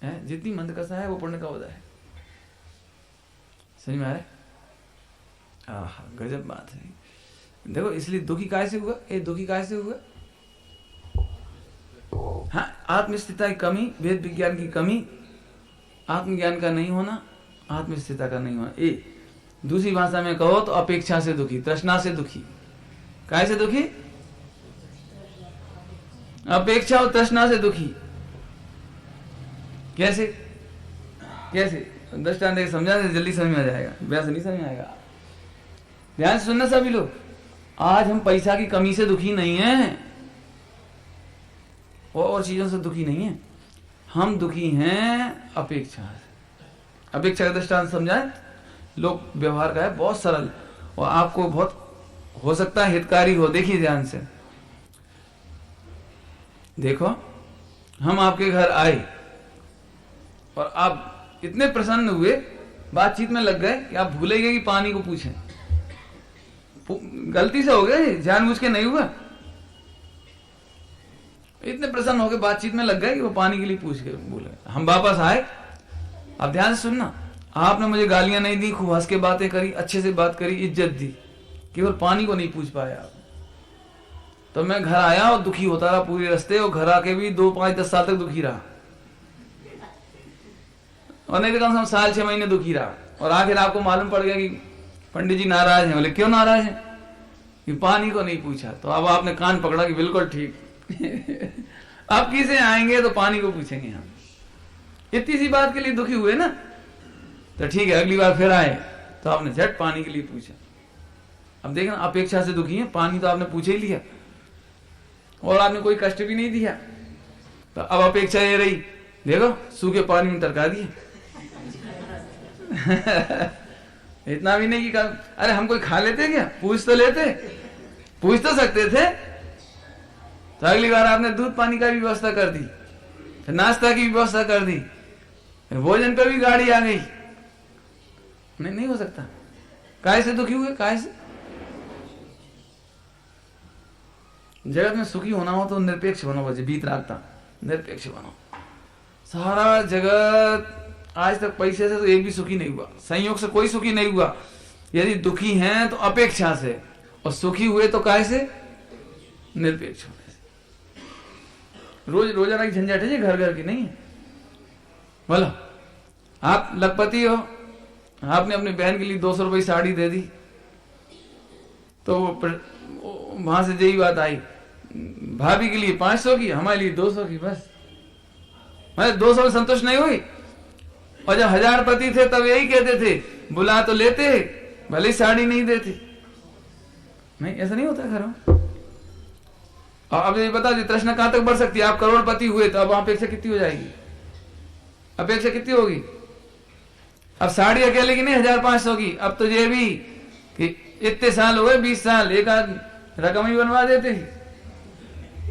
है, जितनी मंदकसा है वो पुण्य का उदय है। समझ में आ रहा है? गजब बात है। देखो इसलिए दुखी कैसे हुआ, ये दुखी कैसे हुआ? हाँ, आत्मस्थिरता की कमी, वेद विज्ञान की कमी, आत्मज्ञान का नहीं होना, आत्मस्थिरता का नहीं होना। ए दूसरी भाषा में कहो तो अपेक्षा से दुखी, तृष्णा से दुखी। कैसे दुखी? अपेक्षा और तृष्णा से दुखी। कैसे कैसे? दृष्टांत देख समझा दे, जल्दी समझ में आ जाएगा, वैसे नहीं समझ में आएगा। ध्यान से सुनना सभी लोग, आज हम पैसा की कमी से दुखी नहीं हैं और चीजों से दुखी नहीं है, हम दुखी हैं अपेक्षा से। अपेक्षा का दृष्टांत समझाए, लोग व्यवहार का है बहुत सरल और आपको बहुत हो सकता है हितकारी हो। देखिए ध्यान से, देखो हम आपके घर आए और आप इतने प्रसन्न हुए बातचीत में लग गए कि आप भूले गए कि पानी को पूछें। गलती से हो गया, जानबूझ के नहीं हुआ। इतने प्रसन्न होकर बातचीत में लग गए कि वो पानी के लिए पूछ के बोले। हम वापस आए। अब ध्यान से सुनना, आपने मुझे गालियां नहीं दी, खूब हंस के बातें करी, अच्छे से बात करी, इज्जत दी, केवल पानी को नहीं पूछ पाया आप। तो मैं घर आया और दुखी होता रहा पूरे रास्ते, और घर आके भी 2, 5, 10 साल तक दुखी रहा, और नहीं तो कम से कम साल 6 महीने दुखी रहा। और आखिर आपको मालूम पड़ गया कि पंडित जी नाराज हैं। बोले क्यों नाराज हैं? कि पानी को नहीं पूछा। तो अब आपने कान पकड़ा कि बिल्कुल ठीक अब किसे आएंगे तो पानी को पूछेंगे हम। इतनी सी बात के लिए दुखी हुए ना, तो ठीक है, अगली बार फिर आए तो आपने झट पानी के लिए पूछा। अब देखना, अपेक्षा से दुखी है, पानी तो आपने पूछे ही लिया और आपने कोई कष्ट भी नहीं दिया। तो अब अपेक्षा ये रही, देखो सूखे पानी में टरका दिए इतना भी नहीं कि अरे हम कोई खा लेते क्या, पूछ तो लेते, पूछ तो सकते थे। तो अगली बार आपने दूध पानी का भी व्यवस्था कर दी, फिर नाश्ता की व्यवस्था कर दी, भोजन पे भी गाड़ी आ गई। नहीं हो सकता। काहे से दुखी हुए? काहे से? जगत में सुखी होना हो तो निरपेक्ष बनो, बजे बीत रागता निरपेक्ष बनो। सारा जगत आज तक पैसे से तो एक भी सुखी नहीं हुआ, संयोग से कोई सुखी नहीं हुआ। यदि दुखी हैं तो अपेक्षा से, और सुखी हुए तो काहे से? निरपेक्ष होने से। रोजाना की झंझट है, घर घर की नहीं है। बोलो, आप लखपति हो, आपने अपनी बहन के लिए 200 रुपये साड़ी दे दी, तो वहां से यही बात आई, भाभी के लिए 500 की, हमारे लिए 200 की, बस। मैं 200 में संतुष्ट नहीं हुई। और जब 1000 पति थे तब यही कहते थे, बुला तो लेते भले ही साड़ी नहीं देते। नहीं, ऐसा नहीं होता घरों। और अब ये बता दी, तृष्णा कहां तक बढ़ सकती है? आप करोड़पति हुए तो अब अपेक्षा कितनी हो जाएगी? अपेक्षा कितनी होगी? अब साड़ी अकेले की नहीं, 1500 की। अब तो ये भी कि इतने साल हुए, 20 साल, एक आध रकम ही बनवा देते।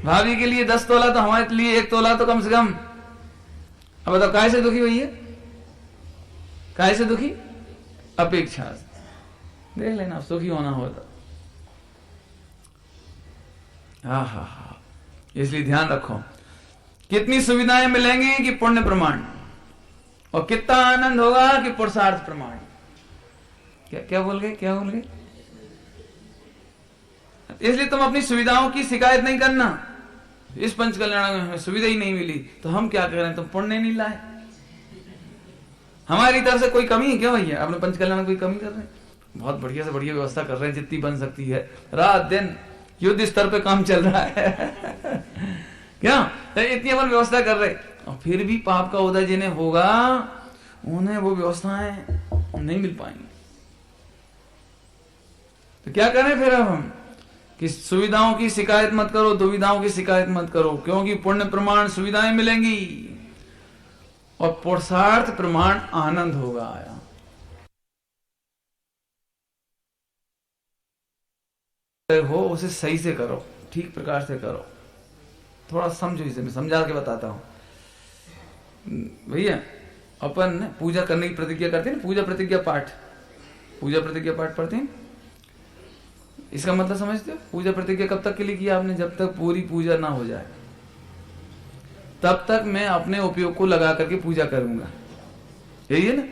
भाभी के लिए 10 तोला, तो हमारे लिए 1 तोला तो कम से कम। अब बताओ, काहे से दुखी हुई है? काहे से दुखी? अपेक्षा से। देख लेना, सुखी होना हो तो। हाँ, इसलिए ध्यान रखो, कितनी सुविधाएं मिलेंगी कि पुण्य प्रमाण, और कितना आनंद होगा कि पुरुषार्थ प्रमाण। क्या बोल गए? इसलिए तुम अपनी सुविधाओं की शिकायत नहीं करना। इस पंच कल्याण में हमें सुविधा ही नहीं मिली, तो हम क्या कर रहे हैं? तुम पुण्य नहीं लाए। हमारी तरफ से कोई कमी है क्या भैया? अपने पंच कल्याण में कोई कमी कर रहे हैं? बहुत बढ़िया से बढ़िया व्यवस्था कर रहे हैं, जितनी बन सकती है। रात दिन युद्ध स्तर पे काम चल रहा है क्या? इतनी अपन व्यवस्था कर रहे, और फिर भी पाप का उदय जिन्हें होगा, उन्हें वो व्यवस्थाएं नहीं मिल पाएंगी। तो क्या करें फिर अब हम? कि सुविधाओं की शिकायत मत करो, दुविधाओं की शिकायत मत करो, क्योंकि पुण्य प्रमाण सुविधाएं मिलेंगी और पुरुषार्थ प्रमाण आनंद होगा। आया हो उसे सही से करो, ठीक प्रकार से करो। थोड़ा समझो, इसे मैं समझा के बताता हूं भैया। अपन पूजा करने की प्रतिज्ञा करते हैं, पूजा प्रतिज्ञा पाठ पढ़ते हैं। इसका मतलब समझते हो? पूजा प्रतिज्ञा कब तक के लिए किया आपने? जब तक पूरी पूजा ना हो जाए, तब तक मैं अपने उपयोग को लगा करके पूजा करूंगा। यही है ना,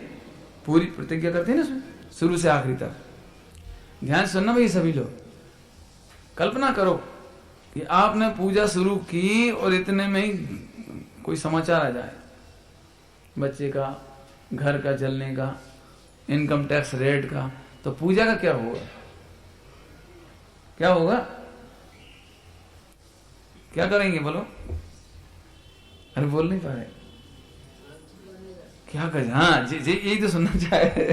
पूरी प्रतिज्ञा करते हैं ना, शुरू से आखिरी तक। ध्यान सुनना भाई सभी लोग। कल्पना करो कि आपने पूजा शुरू की और इतने में ही कोई समाचार आ जाए, बच्चे का, घर का जलने का, इनकम टैक्स रेट का, तो पूजा का क्या होगा? क्या होगा? क्या करेंगे बोलो? अरे बोल नहीं पा रहे, क्या करें? हाँ जी, यही तो सुनना चाहे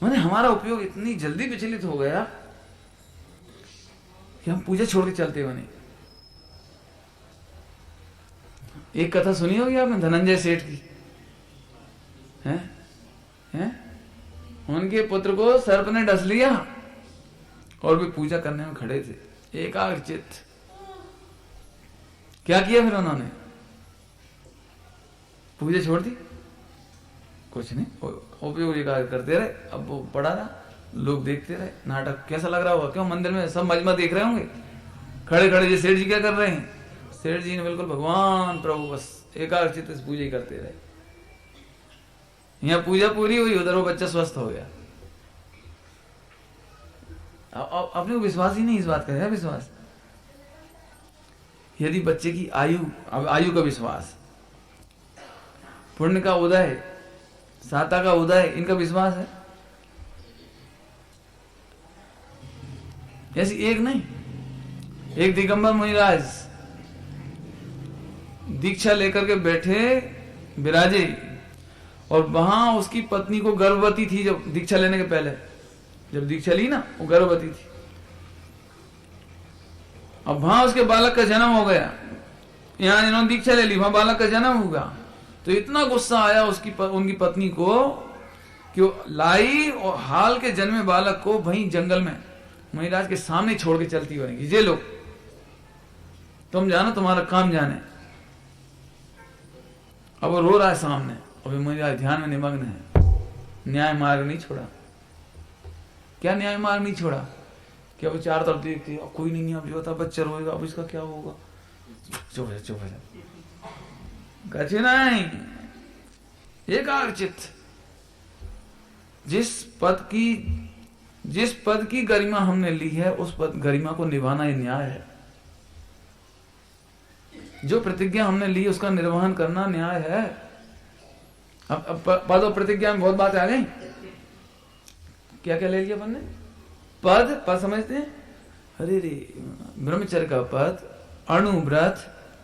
मैंने। हमारा उपयोग इतनी जल्दी विचलित हो गया कि हम पूजा छोड़ के चलते बने। एक कथा सुनी होगी आपने धनंजय सेठ की, हैं? उनके पुत्र को सर्प ने डस लिया और वे पूजा करने में खड़े थे एकाग्रचित्त। क्या किया फिर उन्होंने? पूजा छोड़ दी कुछ नहीं, उपयोगी कार्य करते रहे। अब वो पड़ा रहा, लोग देखते रहे, नाटक कैसा लग रहा होगा। क्यों मंदिर में सब मजमा देख रहे होंगे, खड़े खड़े जी सेठ जी क्या कर रहे हैं। सेठ जी ने बिल्कुल भगवान प्रभु बस एकाग्रचित्त से पूजा ही करते रहे। यहाँ पूजा पूरी हुई, उधर वो बच्चा स्वस्थ हो गया। अपने को विश्वास ही नहीं इस बात का है। विश्वास यदि बच्चे की आयु का विश्वास, पुण्य का उदय, साता का उदय, इनका विश्वास है। ऐसी एक नहीं, एक दिगंबर मुनिराज दीक्षा लेकर के बैठे विराजे, और वहां उसकी पत्नी को गर्भवती थी। जब दीक्षा लेने के पहले, जब दीक्षा ली ना, वो गर्भवती थी। अब वहां उसके बालक का जन्म हो गया। यहां इन्होंने दीक्षा ले ली, वहां बालक का जन्म होगा। तो इतना गुस्सा आया उनकी पत्नी को कि वो लाई और हाल के जन्मे बालक को वहीं जंगल में मुनिराज के सामने छोड़ के चलती बनेगी। ये लोग तुम जानो, तुम्हारा काम जाने। अब वो रो रहा है सामने, और मुनिराज ध्यान में निमग्न है। न्याय मार्ग नहीं छोड़ा। क्या न्याय मार्ग नहीं छोड़ा? क्या वो चारों तरफ देखते, कोई नहीं, अब जो होता बच्चा रोएगा, अब इसका क्या होगा। चुप है, चुप है, कचे नहीं। एकाग्रचित्त। जिस पद की गरिमा हमने ली है, उस पद गरिमा को निभाना ये न्याय है। जो प्रतिज्ञा हमने ली उसका निर्वहन करना न्याय है। अब पद और प्रतिज्ञा में बहुत बात आ गई। क्या क्या ले लिया अपन ने? पद समझते हैं? अरे रे, ब्रह्मचर्य का पद, अणुव्रत,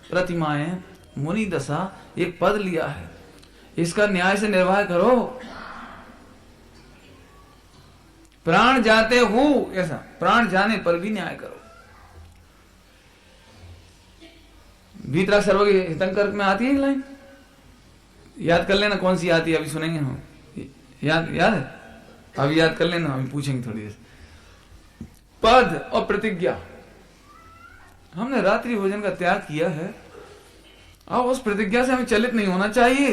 प्रतिमाएं, मुनि दशा, एक पद लिया है। इसका न्याय से निर्वाह करो। प्राण जाते हो, ऐसा प्राण जाने पर भी न्याय करो। भीतरा सर्व हितंकर में आती है लाइन, याद कर लेना कौन सी आती है, अभी सुनेंगे हम। याद है? अभी याद कर लेना, अभी पूछेंगे थोड़ी देर। पद और प्रतिज्ञा। हमने रात्रि भोजन का त्याग किया है, अब उस प्रतिज्ञा से हमें चलित नहीं होना चाहिए।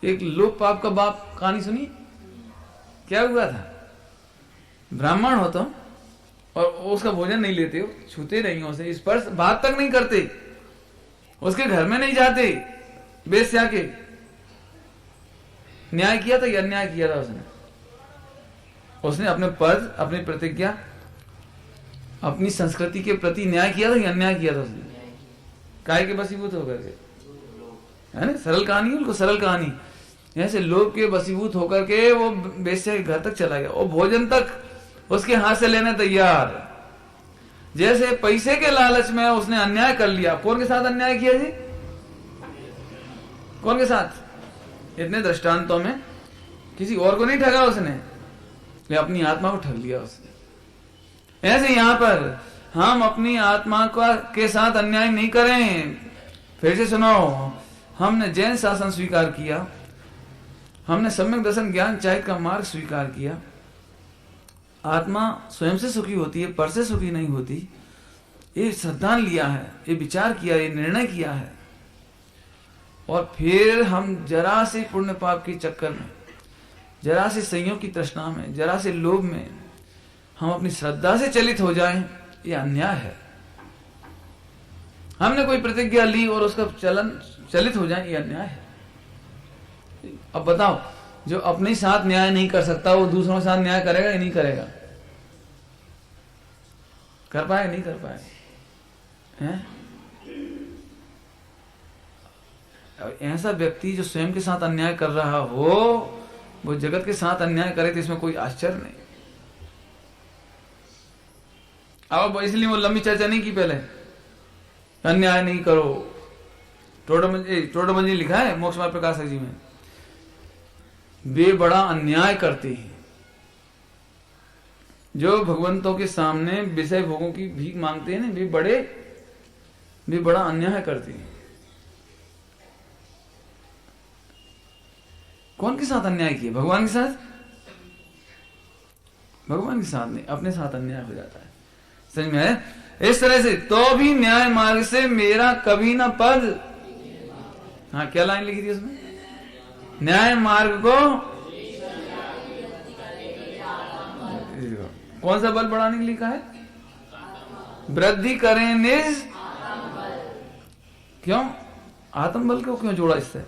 एक लोक पाप का बाप कहानी सुनी। क्या हुआ था? ब्राह्मण हो तुम और उसका भोजन नहीं लेते हो, छूते नहीं हो, उसे स्पर्श बात तक नहीं करते, उसके घर में नहीं जाते, बेस्या के। न्याय किया था या अन्याय किया था? उसने अपने पद, अपनी प्रतिज्ञा, अपनी संस्कृति के प्रति न्याय किया था या अन्याय किया था? उसने काय के वशीभूत होकर के, है ना? सरल कहानी, उनको सरल कहानी। ऐसे लोग के वशीभूत होकर के वो बेस्या के घर तक चला गया, और भोजन तक उसके हाथ से लेने तैयार। जैसे पैसे के लालच में उसने अन्याय कर लिया। कौन के साथ अन्याय किया जी? कौन के साथ? इतने दृष्टांतों में किसी और को नहीं ठगा उसने, अपनी आत्मा को ठग लिया उसने। ऐसे यहां पर हम अपनी आत्मा के साथ अन्याय नहीं करें। फिर से सुनो, हमने जैन शासन स्वीकार किया, हमने सम्यक दर्शन ज्ञान चाहित का मार्ग स्वीकार किया। आत्मा स्वयं से सुखी होती है, पर से सुखी नहीं होती। ये सिद्धांत लिया है, ये विचार किया, ये निर्णय किया है। और फिर हम जरा से पुण्य पाप के चक्कर में, जरा से संयोग की तृष्णा में, जरा से लोभ में हम अपनी श्रद्धा से चलित हो जाएं, ये अन्याय है। हमने कोई प्रतिज्ञा ली और उसका चलित हो जाए, ये अन्याय है। अब बताओ, जो अपने साथ न्याय नहीं कर सकता वो दूसरों के साथ न्याय करेगा या नहीं करेगा? कर पाए नहीं कर पाए हैं? ऐसा व्यक्ति जो स्वयं के साथ अन्याय कर रहा हो, वो जगत के साथ अन्याय करे, तो इसमें कोई आश्चर्य नहीं। अब इसलिए वो लंबी चर्चा नहीं की पहले, अन्याय नहीं करो। टोडरमल लिखा है मोक्ष मार्ग प्रकाशक जी में, वे बड़ा अन्याय करते हैं जो भगवंतों के सामने विषय भोगों की भीख मांगते हैं ना, वे बड़ा अन्याय करते हैं। कौन के साथ अन्याय किया? भगवान के साथ? भगवान के साथ नहीं, अपने साथ अन्याय हो जाता है। समझ में है? इस तरह से तो भी न्याय मार्ग से मेरा कभी ना पद, हाँ, क्या लाइन लिखी थी उसमें? न्याय मार्ग को कौन सा बल बढ़ाने के लिए कहा है? वृद्धि करें निज। क्यों आत्मबल को क्यों जोड़ा इससे?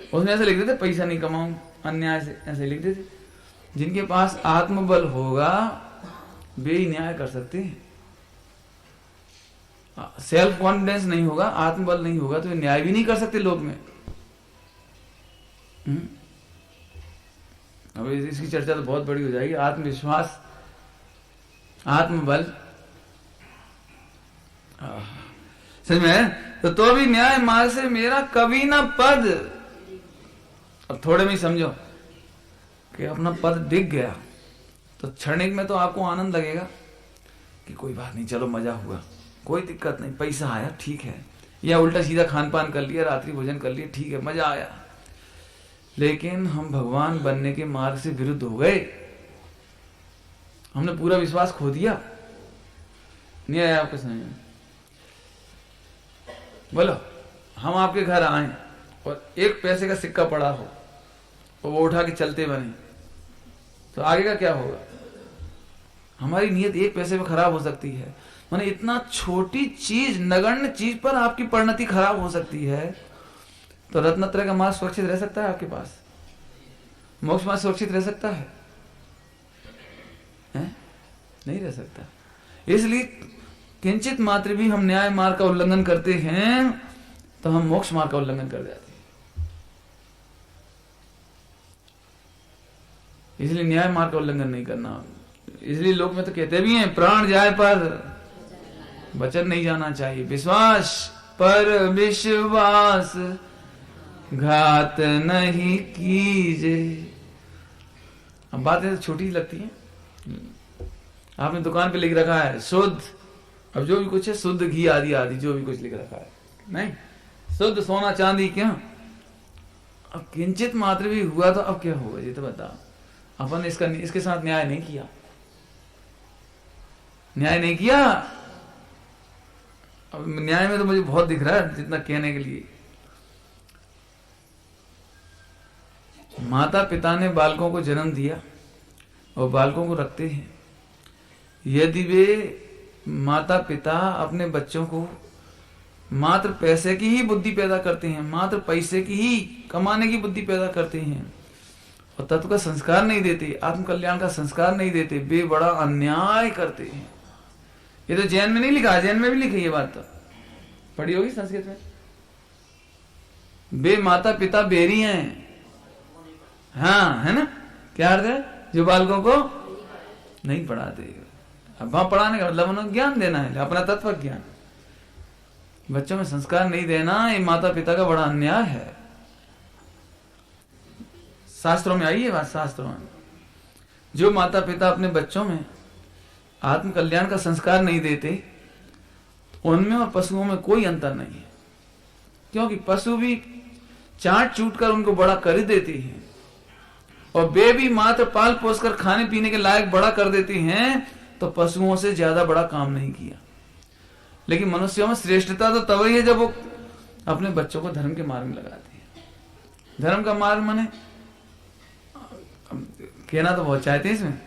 उसने ऐसे लिख देते पैसा नहीं कमाऊं अन्याय से, ऐसे लिख देते। जिनके पास आत्मबल होगा वे ही न्याय कर सकते हैं। सेल्फ कॉन्फिडेंस नहीं होगा, आत्मबल नहीं होगा तो न्याय भी नहीं कर सकते लोग में। अब इसकी चर्चा तो बहुत बड़ी हो जाएगी। आत्मविश्वास, आत्मबल, समझ में? तो भी न्याय मार्ग से मेरा कभी ना पद। अब थोड़े में समझो कि अपना पद दिख गया तो क्षणिक में तो आपको आनंद लगेगा कि कोई बात नहीं, चलो मजा हुआ, कोई दिक्कत नहीं, पैसा आया ठीक है, या उल्टा सीधा खान पान कर लिया, रात्रि भोजन कर लिया, ठीक है, मजा आया। लेकिन हम भगवान बनने के मार्ग से विरुद्ध हो गए, हमने पूरा विश्वास खो दिया। नहीं आया आपको समझ में? बोलो, हम आपके घर आए और 1 पैसे का सिक्का पड़ा हो और वो उठा के चलते बने, तो आगे का क्या होगा? हमारी नीयत 1 पैसे में खराब हो सकती है। माने इतना छोटी चीज, नगण्य चीज पर आपकी परिणति खराब हो सकती है। तो रत्नत्रय का मार्ग सुरक्षित रह सकता है आपके पास? मोक्ष मार्ग सुरक्षित रह सकता है? नहीं रह सकता। इसलिए किंचित मात्र भी हम न्याय मार्ग का उल्लंघन करते हैं तो हम मोक्ष मार्ग का उल्लंघन कर जाते हैं। इसलिए न्याय मार्ग का उल्लंघन नहीं करना। इसलिए लोग में तो कहते भी हैं प्राण जाए पर वचन नहीं जाना चाहिए। विश्वास पर विश्वास घात नहीं कीजे। अब बातें तो छोटी लगती हैं। आपने दुकान पे लिख रखा है शुद्ध, अब जो भी कुछ है शुद्ध घी आदि आदि जो भी कुछ लिख रखा है, नहीं शुद्ध सोना चांदी, क्या अब किंचित मात्र भी हुआ तो अब क्या होगा ये तो बताओ। अपन इसके साथ न्याय नहीं किया, न्याय नहीं किया। अब न्याय में तो मुझे बहुत दिख रहा है जितना कहने के लिए। माता पिता ने बालकों को जन्म दिया और बालकों को रखते हैं। यदि वे माता पिता अपने बच्चों को मात्र पैसे की ही बुद्धि पैदा करते हैं, मात्र पैसे की ही कमाने की बुद्धि पैदा करते हैं और तत्व का संस्कार नहीं देते, आत्म कल्याण का संस्कार नहीं देते, वे बड़ा अन्याय करते हैं। ये तो जैन में नहीं लिखा, जैन में भी लिखी ये बात, तो पढ़ी होगी संस्कृत में। वे माता पिता बेरी हैं, हाँ है ना, क्या अर्थ है? जो बालकों को नहीं पढ़ाते। अब वहां पढ़ाने का मतलब उन्हें ज्ञान देना है, अपना तत्व ज्ञान। बच्चों में संस्कार नहीं देना ये माता पिता का बड़ा अन्याय है। शास्त्रों में आई है बात, शास्त्रों में जो माता पिता अपने बच्चों में आत्म कल्याण का संस्कार नहीं देते, उनमें और पशुओं में कोई अंतर नहीं है। क्योंकि पशु भी चाट चूट कर उनको बड़ा कर देते हैं और वे भी मात्र पाल पोस कर खाने पीने के लायक बड़ा कर देते हैं, तो पशुओं से ज्यादा बड़ा काम नहीं किया। लेकिन मनुष्यों में श्रेष्ठता तो तब ही है जब वो अपने बच्चों को धर्म के मार्ग में लगाते हैं। धर्म का मार्ग माने कहना तो बहुत चाहते हैं इसमें,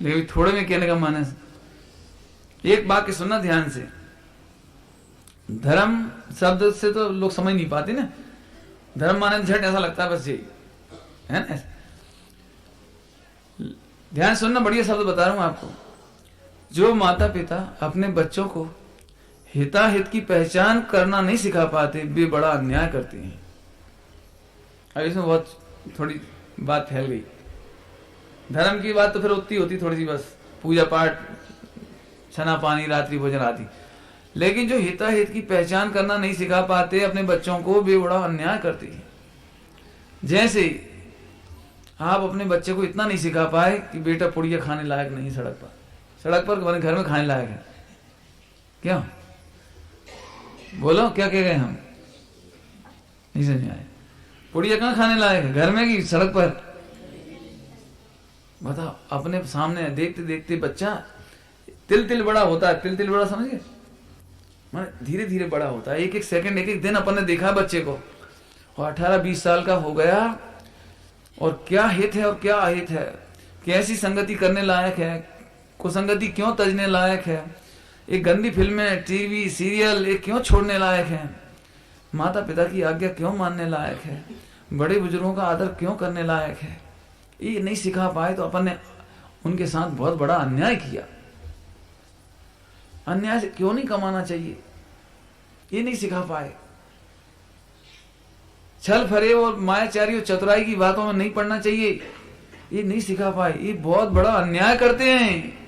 लेकिन थोड़े में कहने का माने एक वाक्य सुनना ध्यान से। धर्म शब्द से तो लोग समझ नहीं पाते ना। धर्म माने झट ऐसा लगता है बस यही है ना। ध्यान सुनना, बढ़िया शब्द बता रहा हूं आपको। जो माता पिता अपने बच्चों को हिताहित की पहचान करना नहीं सिखा पाते, वे बड़ा अन्याय करते हैं। अब इसमें बहुत थोड़ी बात फैल गई। धर्म की बात तो फिर उतनी होती थोड़ी सी, बस पूजा पाठ, छना पानी, रात्रि भोजन आदि। लेकिन जो हिताहित की पहचान करना नहीं सिखा पाते अपने बच्चों को, वे बड़ा अन्याय करते हैं। जैसे आप अपने बच्चे को इतना नहीं सिखा पाए कि बेटा पुड़िया खाने लायक नहीं, सड़क पर घर में खाने लायक है। क्या बोलो, क्या कह गए हम? नहीं समझ आए। पुड़िया कहाँ खाने लायक है, घर में कि सड़क पर? बताओ। अपने सामने देखते देखते बच्चा तिल तिल बड़ा होता है। तिल तिल बड़ा समझ गए? माने धीरे धीरे बड़ा होता है, एक एक सेकंड, एक एक दिन अपन ने देखा है बच्चे को, और 18-20 साल का हो गया और क्या हित है और क्या अहित है, कैसी संगति करने लायक है, कुसंगति क्यों तजने लायक है, एक गंदी फिल्में, टीवी, सीरियल ये क्यों छोड़ने लायक है, माता पिता की आज्ञा क्यों मानने लायक है, बड़े बुजुर्गों का आदर क्यों करने लायक है, ये नहीं सिखा पाए तो अपन ने उनके साथ बहुत बड़ा अन्याय किया। अन्याय से क्यों नहीं कमाना चाहिए, ये नहीं सिखा पाए। छल फरेब और मायाचारी और चतुराई की बातों में नहीं पड़ना चाहिए, ये नहीं सिखा पाए, ये बहुत बड़ा अन्याय करते हैं।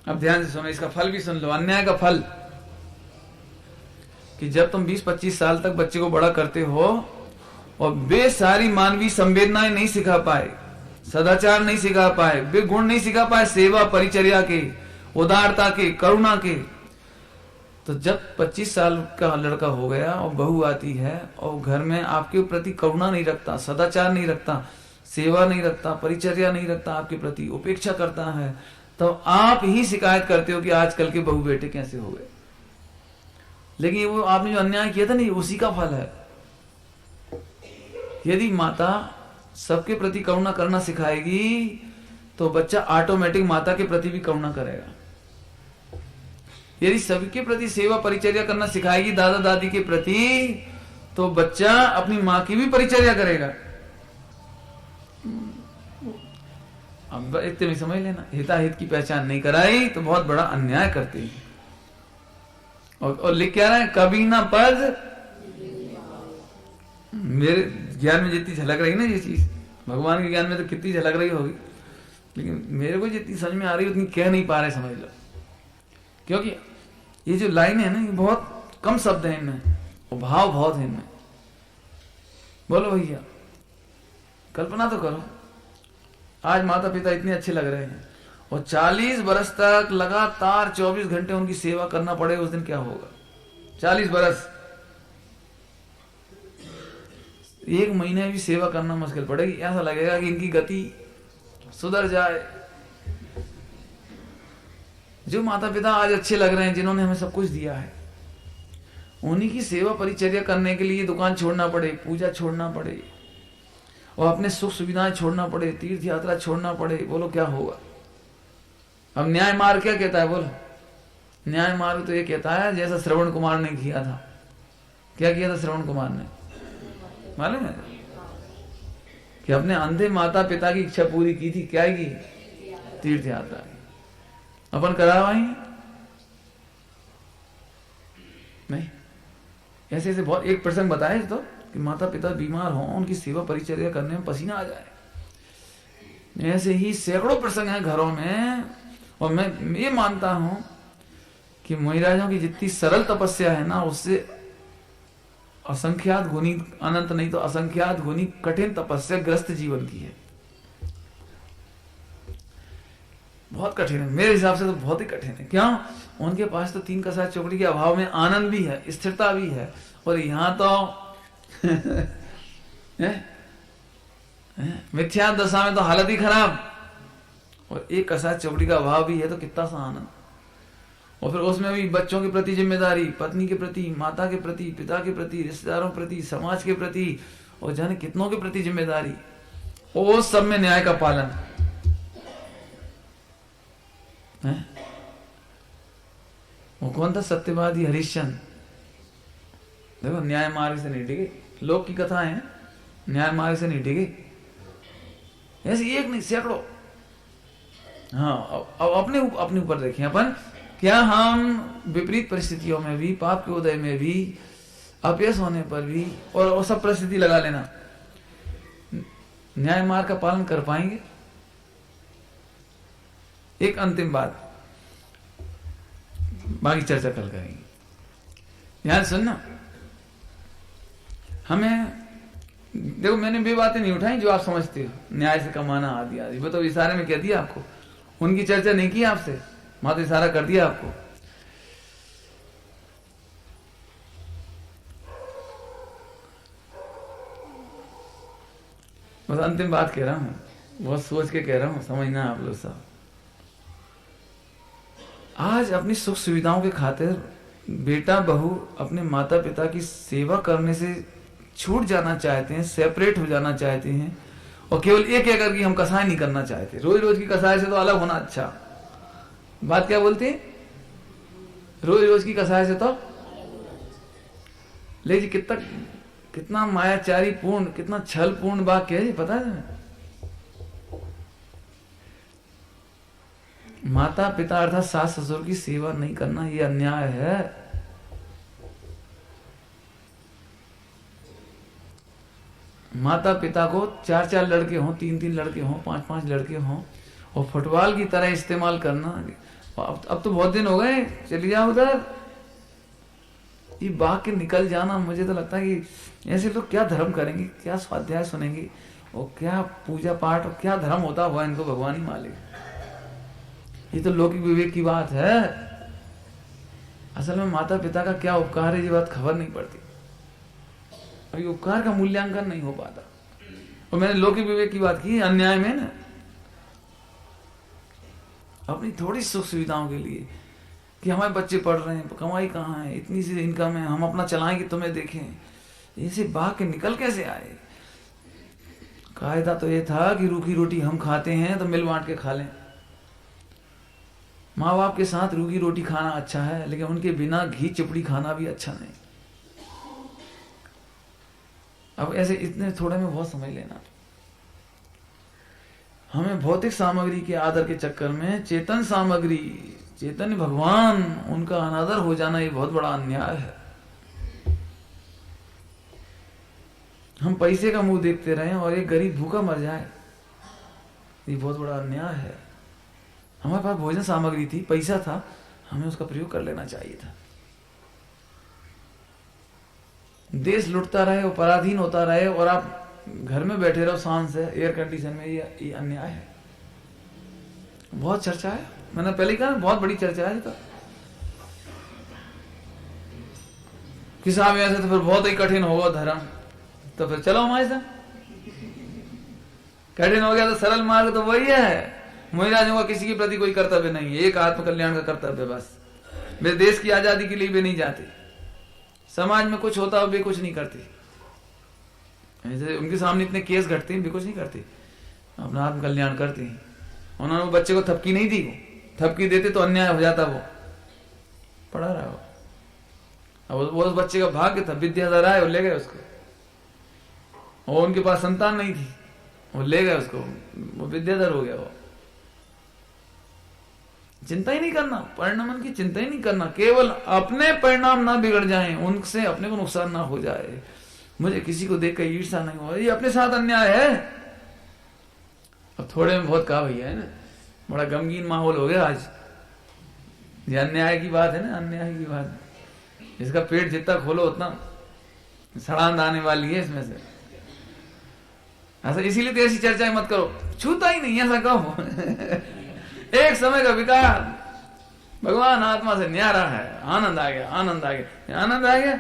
अब ध्यान से सुनो, इसका फल भी सुन लो, अन्याय का फल, कि जब तुम 20-25 साल तक बच्चे को बड़ा करते हो और वे सारी मानवीय संवेदनाएं नहीं सिखा पाए, सदाचार नहीं सिखा पाए, वे गुण नहीं सिखा पाए, सेवा परिचर्या के, उदारता के, करुणा के, तो जब 25 साल का लड़का हो गया और बहू आती है और घर में आपके प्रति करुणा नहीं रखता, सदाचार नहीं रखता, सेवा नहीं रखता, परिचर्या नहीं रखता, आपके प्रति उपेक्षा करता है, तो आप ही शिकायत करते हो कि आजकल के बहू बेटे कैसे हो गए। लेकिन वो आपने जो अन्याय किया था नहीं, उसी का फल है। यदि माता सबके प्रति करुणा करना सिखाएगी तो बच्चा ऑटोमेटिक माता के प्रति भी करुणा करेगा। यदि सबके प्रति सेवा परिचर्या करना सिखाएगी दादा दादी के प्रति, तो बच्चा अपनी माँ की भी परिचर्या करेगा। अब इतने में समझ लेना, हिताहित की पहचान नहीं कराई तो बहुत बड़ा अन्याय करते हैं। और लिख क्या रहा है, कभी ना पद, मेरे ज्ञान में जितनी झलक रही ना ये चीज, भगवान के ज्ञान में तो कितनी झलक रही होगी, लेकिन मेरे को जितनी समझ में आ रही उतनी कह नहीं पा रहे, समझ लो। क्योंकि ये जो लाइन है ना, ये बहुत कम शब्द है इनमें और भाव बहुत है इनमें। बोलो भैया, कल्पना तो करो, आज माता पिता इतने अच्छे लग रहे हैं और 40 बरस तक लगातार 24 घंटे उनकी सेवा करना पड़े, उस दिन क्या होगा? 40 बरस, एक महीने भी सेवा करना मुश्किल पड़ेगी। ऐसा लगेगा कि इनकी गति सुधर जाए। जो माता पिता आज अच्छे लग रहे हैं, जिन्होंने हमें सब कुछ दिया है, उन्हीं की सेवा परिचर्या करने के लिए दुकान छोड़ना पड़े, पूजा छोड़ना पड़े और अपने सुख सुविधाएं छोड़ना पड़े, तीर्थ यात्रा छोड़ना पड़े, बोलो क्या होगा? अब न्याय मार्ग क्या कहता है? बोलो, न्याय मार्ग तो ये कहता है जैसा श्रवण कुमार ने किया था। क्या किया था श्रवण कुमार ने, मालूम है? कि अपने अंधे माता पिता की इच्छा पूरी की थी। क्या की? तीर्थ यात्रा। अपन करावाई नहीं? ऐसे ऐसे बहुत, एक प्रसंग बताए तो कि माता पिता बीमार हो, उनकी सेवा परिचर्या करने में पसीना आ जाए। ऐसे ही सैकड़ों प्रसंग हैं घरों में। और मैं ये मानता हूं कि महाराजों की जितनी सरल तपस्या है ना, उससे असंख्यात गुनी, अनंत नहीं तो असंख्यात गुनी कठिन तपस्या ग्रस्त जीवन की है। बहुत कठिन है, मेरे हिसाब से तो बहुत ही कठिन है। क्यों? उनके पास तो 3 कसाय चौकड़ी के अभाव में आनंद भी है, स्थिरता भी है, और यहां तो मिथ्या दशा में तो हालत ही खराब, और एक कसाय चौकड़ी का अभाव भी है तो कितना सा आनंद। और फिर उसमें भी बच्चों के प्रति जिम्मेदारी, पत्नी के प्रति, माता के प्रति, पिता के प्रति, रिश्तेदारों के प्रति, समाज के प्रति, और जाने कितनों के प्रति जिम्मेदारी, और सब में न्याय का पालन है। वो कौन था? सत्यवादी हरिश्चंद्र। देखो, न्याय मार्ग से नहीं डिगे, लोक की कथा है, न्याय मार्ग से नहीं डिगे। ऐसी एक नहीं, सैकड़ों। हाँ, अब अपने ऊपर देखें अपन, क्या हम विपरीत परिस्थितियों में भी, पाप के उदय में भी, अपयश होने पर भी, और सब परिस्थिति लगा लेना, न्याय मार्ग का पालन कर पाएंगे? एक अंतिम बात, बाकी चर्चा कल करेंगे। ध्यान सुनना, हमें देखो, मैंने वे बातें नहीं उठाई जो आप समझते हो, न्याय से कमाना आदि आदि, वो तो इशारे में कह दिया आपको, उनकी चर्चा नहीं की आपसे, मात्र इशारा कर दिया आपको। बस अंतिम बात कह रहा हूं, बहुत सोच के कह रहा हूं, समझना आप लोग सब। आज अपनी सुख सुविधाओं के खातिर बेटा बहू अपने माता पिता की सेवा करने से छूट जाना चाहते हैं, सेपरेट हो जाना चाहते हैं, और केवल एक एक करके हम कसाय नहीं करना चाहते। रोज रोज की कसाय से तो अलग होना अच्छा। बात क्या बोलते हैं? रोज रोज की कसाय से तो ले जी, कितना मायाचारी पूर्ण, कितना छल पूर्ण वाक्य है, पता है? माता पिता अर्थात सास ससुर की सेवा नहीं करना, ये अन्याय है। माता पिता को 4-4 लड़के हों, 3-3 लड़के हों, 5-5 लड़के हों, और फुटबॉल की तरह इस्तेमाल करना। अब तो बहुत दिन हो गए, चली जाओ उधर। ये वाक्य निकल जाना, मुझे तो लगता है कि ऐसे लोग क्या धर्म करेंगे, क्या स्वाध्याय सुनेंगे, और क्या पूजा पाठ, और क्या धर्म होता हुआ इनको भगवान ही मालिक। ये तो लौकिक विवेक की बात है। असल में माता पिता का क्या उपकार है, ये बात खबर नहीं पड़ती। अभी उपकार का मूल्यांकन नहीं हो पाता। और मैंने लौकिक विवेक की बात की, अन्याय में ना, अपनी थोड़ी सुख सुविधाओं के लिए कि हमारे बच्चे पढ़ रहे हैं, कमाई कहाँ है, इतनी सी इनकम है, हम अपना चलाएं कि तुम्हें देखें। ऐसे भाग के निकल कैसे आए? कायदा तो ये था कि रूखी रोटी हम खाते हैं तो मिल बांट के खा लें। माँ बाप के साथ रूखी रोटी खाना अच्छा है, लेकिन उनके बिना घी चिपड़ी खाना भी अच्छा नहीं। अब ऐसे इतने थोड़े में बहुत समझ लेना। हमें भौतिक सामग्री के आदर के चक्कर में चेतन सामग्री, चैतन्य भगवान, उनका अनादर हो जाना, ये बहुत बड़ा अन्याय है। हम पैसे का मुंह देखते रहे और एक गरीब भूखा मर जाए, ये बहुत बड़ा अन्याय है। हमारे पास भोजन सामग्री थी, पैसा था, हमें उसका प्रयोग कर लेना चाहिए था। देश लुटता रहे और पराधीन होता रहे और आप घर में बैठे रहो शान से एयर कंडीशन में, ये अन्याय है। बहुत चर्चा है, मैंने पहले कहा बहुत बड़ी चर्चा है। तो किसान ऐसे तो फिर बहुत ही कठिन होगा धर्म, तो फिर चलो हमारे साथ। कठिन हो गया तो सरल मार्ग तो वही है। महिलाओं का किसी के प्रति कोई कर्तव्य नहीं है, एक आत्म कल्याण का कर्तव्य बस। वे देश की आजादी के लिए भी नहीं जाते, समाज में कुछ होता हो वे कुछ नहीं करती। ऐसे उनके सामने इतने केस घटते हैं, वे कुछ नहीं करती, अपना आत्म कल्याण करती हैं। उन्होंने वो बच्चे को थपकी नहीं दी, वो थपकी देते तो अन्याय हो जाता, वो पढ़ा रहा हो। अब वो उस बच्चे का भाग्य था, विद्याधर आए और ले गए उसको, और उनके पास संतान नहीं थी, वो ले गए उसको, वो विद्याधर हो गया। वो चिंता ही नहीं करना, परिणाम की चिंता ही नहीं करना, केवल अपने परिणाम ना बिगड़ जाएं, उनसे अपने को नुकसान ना हो जाए, मुझे किसी को देखकर ईर्ष्या नहीं हो, ये अपने साथ अन्याय है। अब थोड़े में बहुत कहा भैया है ना, बड़ा गमगीन माहौल हो गया आज। ये अन्याय की बात है ना, अन्याय की बात, इसका पेट जितना खोलो उतना सड़ांद आने वाली है इसमें से। ऐसा इसीलिए तो ऐसी चर्चाएं मत करो, छूता ही नहीं, ऐसा कहो। एक समय का विकार, भगवान आत्मा से न्यारा है, आनंद आ गया, आनंद आ गया, आनंद आ गया।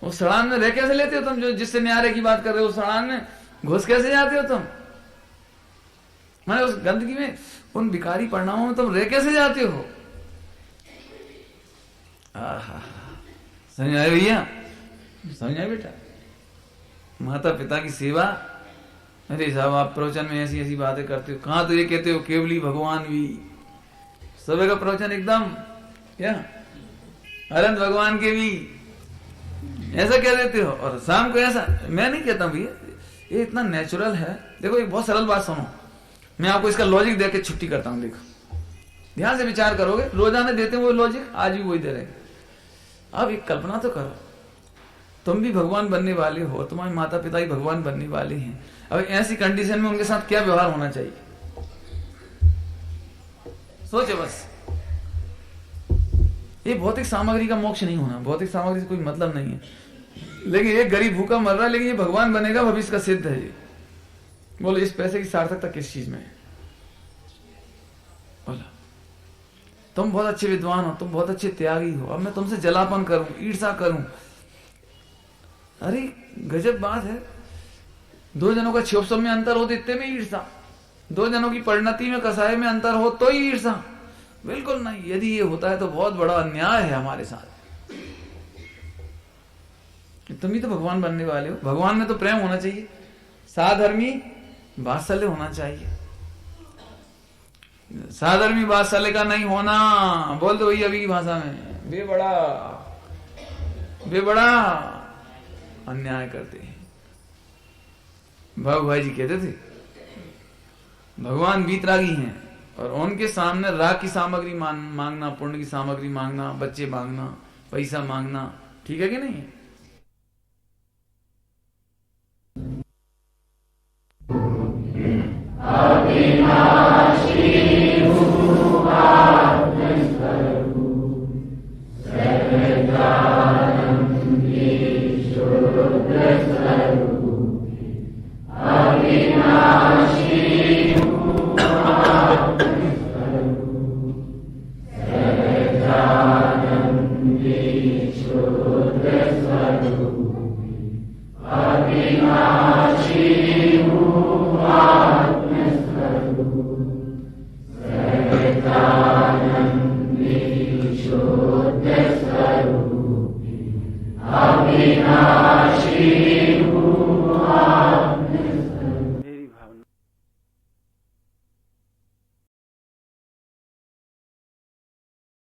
उस सड़ान में रह कैसे लेते हो तुम? जो जिससे न्यारे की बात कर रहे हो, उस सड़ान में घुस कैसे जाते हो तुम? माने उस गंदगी में, उन विकारी परिणामों में तुम रह कैसे जाते हो? समझ आए भैया? समझ आए बेटा? माता पिता की सेवा। अरे साहब आप प्रवचन में ऐसी ऐसी बातें करते हो, कहां तो ये कहते हो केवली भगवान भी, सुबह का प्रवचन एकदम क्या अनंत भगवान के भी ऐसा कह देते हो, और शाम को ऐसा। मैं नहीं कहता भैया, ये इतना नेचुरल है। देखो एक बहुत सरल बात सुनो, मैं आपको इसका लॉजिक दे के छुट्टी करता हूं। देखो ध्यान से विचार करोगे, रोजाना देते हैं वो लॉजिक, आज भी वही दे रहे। अब एक कल्पना तो करो, तुम भी भगवान बनने वाले हो, तुम्हारे माता पिता भी भगवान बनने वाले हैं। अब ऐसी कंडीशन में उनके साथ क्या व्यवहार होना चाहिए, सोचो बस। ये भौतिक सामग्री का मोक्ष नहीं होना, भौतिक सामग्री से कोई मतलब नहीं है, लेकिन एक गरीब भूखा मर रहा है, लेकिन ये भगवान बनेगा, भविष्य का सिद्ध है ये। बोलो इस पैसे की सार्थकता किस चीज में है? बोलो तुम बहुत अच्छे विद्वान हो, तुम बहुत अच्छे त्यागी हो, अब मैं तुमसे जलापन करूं, ईर्षा करूं, अरे गजब बात है। दो जनों का क्षोभ में अंतर हो तो इतने में ईर्षा, दो जनों की परिणति में कसाय में अंतर हो तो ही ईर्षा, बिल्कुल नहीं। यदि ये होता है तो बहुत बड़ा अन्याय है हमारे साथ। तुम ही तो भगवान बनने वाले हो। भगवान में तो प्रेम होना चाहिए, साधर्मी वात्सल्य होना चाहिए। साधर्मी वात्सल्य का नहीं होना, बोल दो वही अभी की भाषा में, वे बड़ा अन्याय करते हैं। भाऊ भाई जी कहते थे भगवान वीतरागी हैं और उनके सामने राग की सामग्री मांगना, पुण्य की सामग्री मांगना, बच्चे मांगना, पैसा मांगना ठीक है कि नहीं? Amen.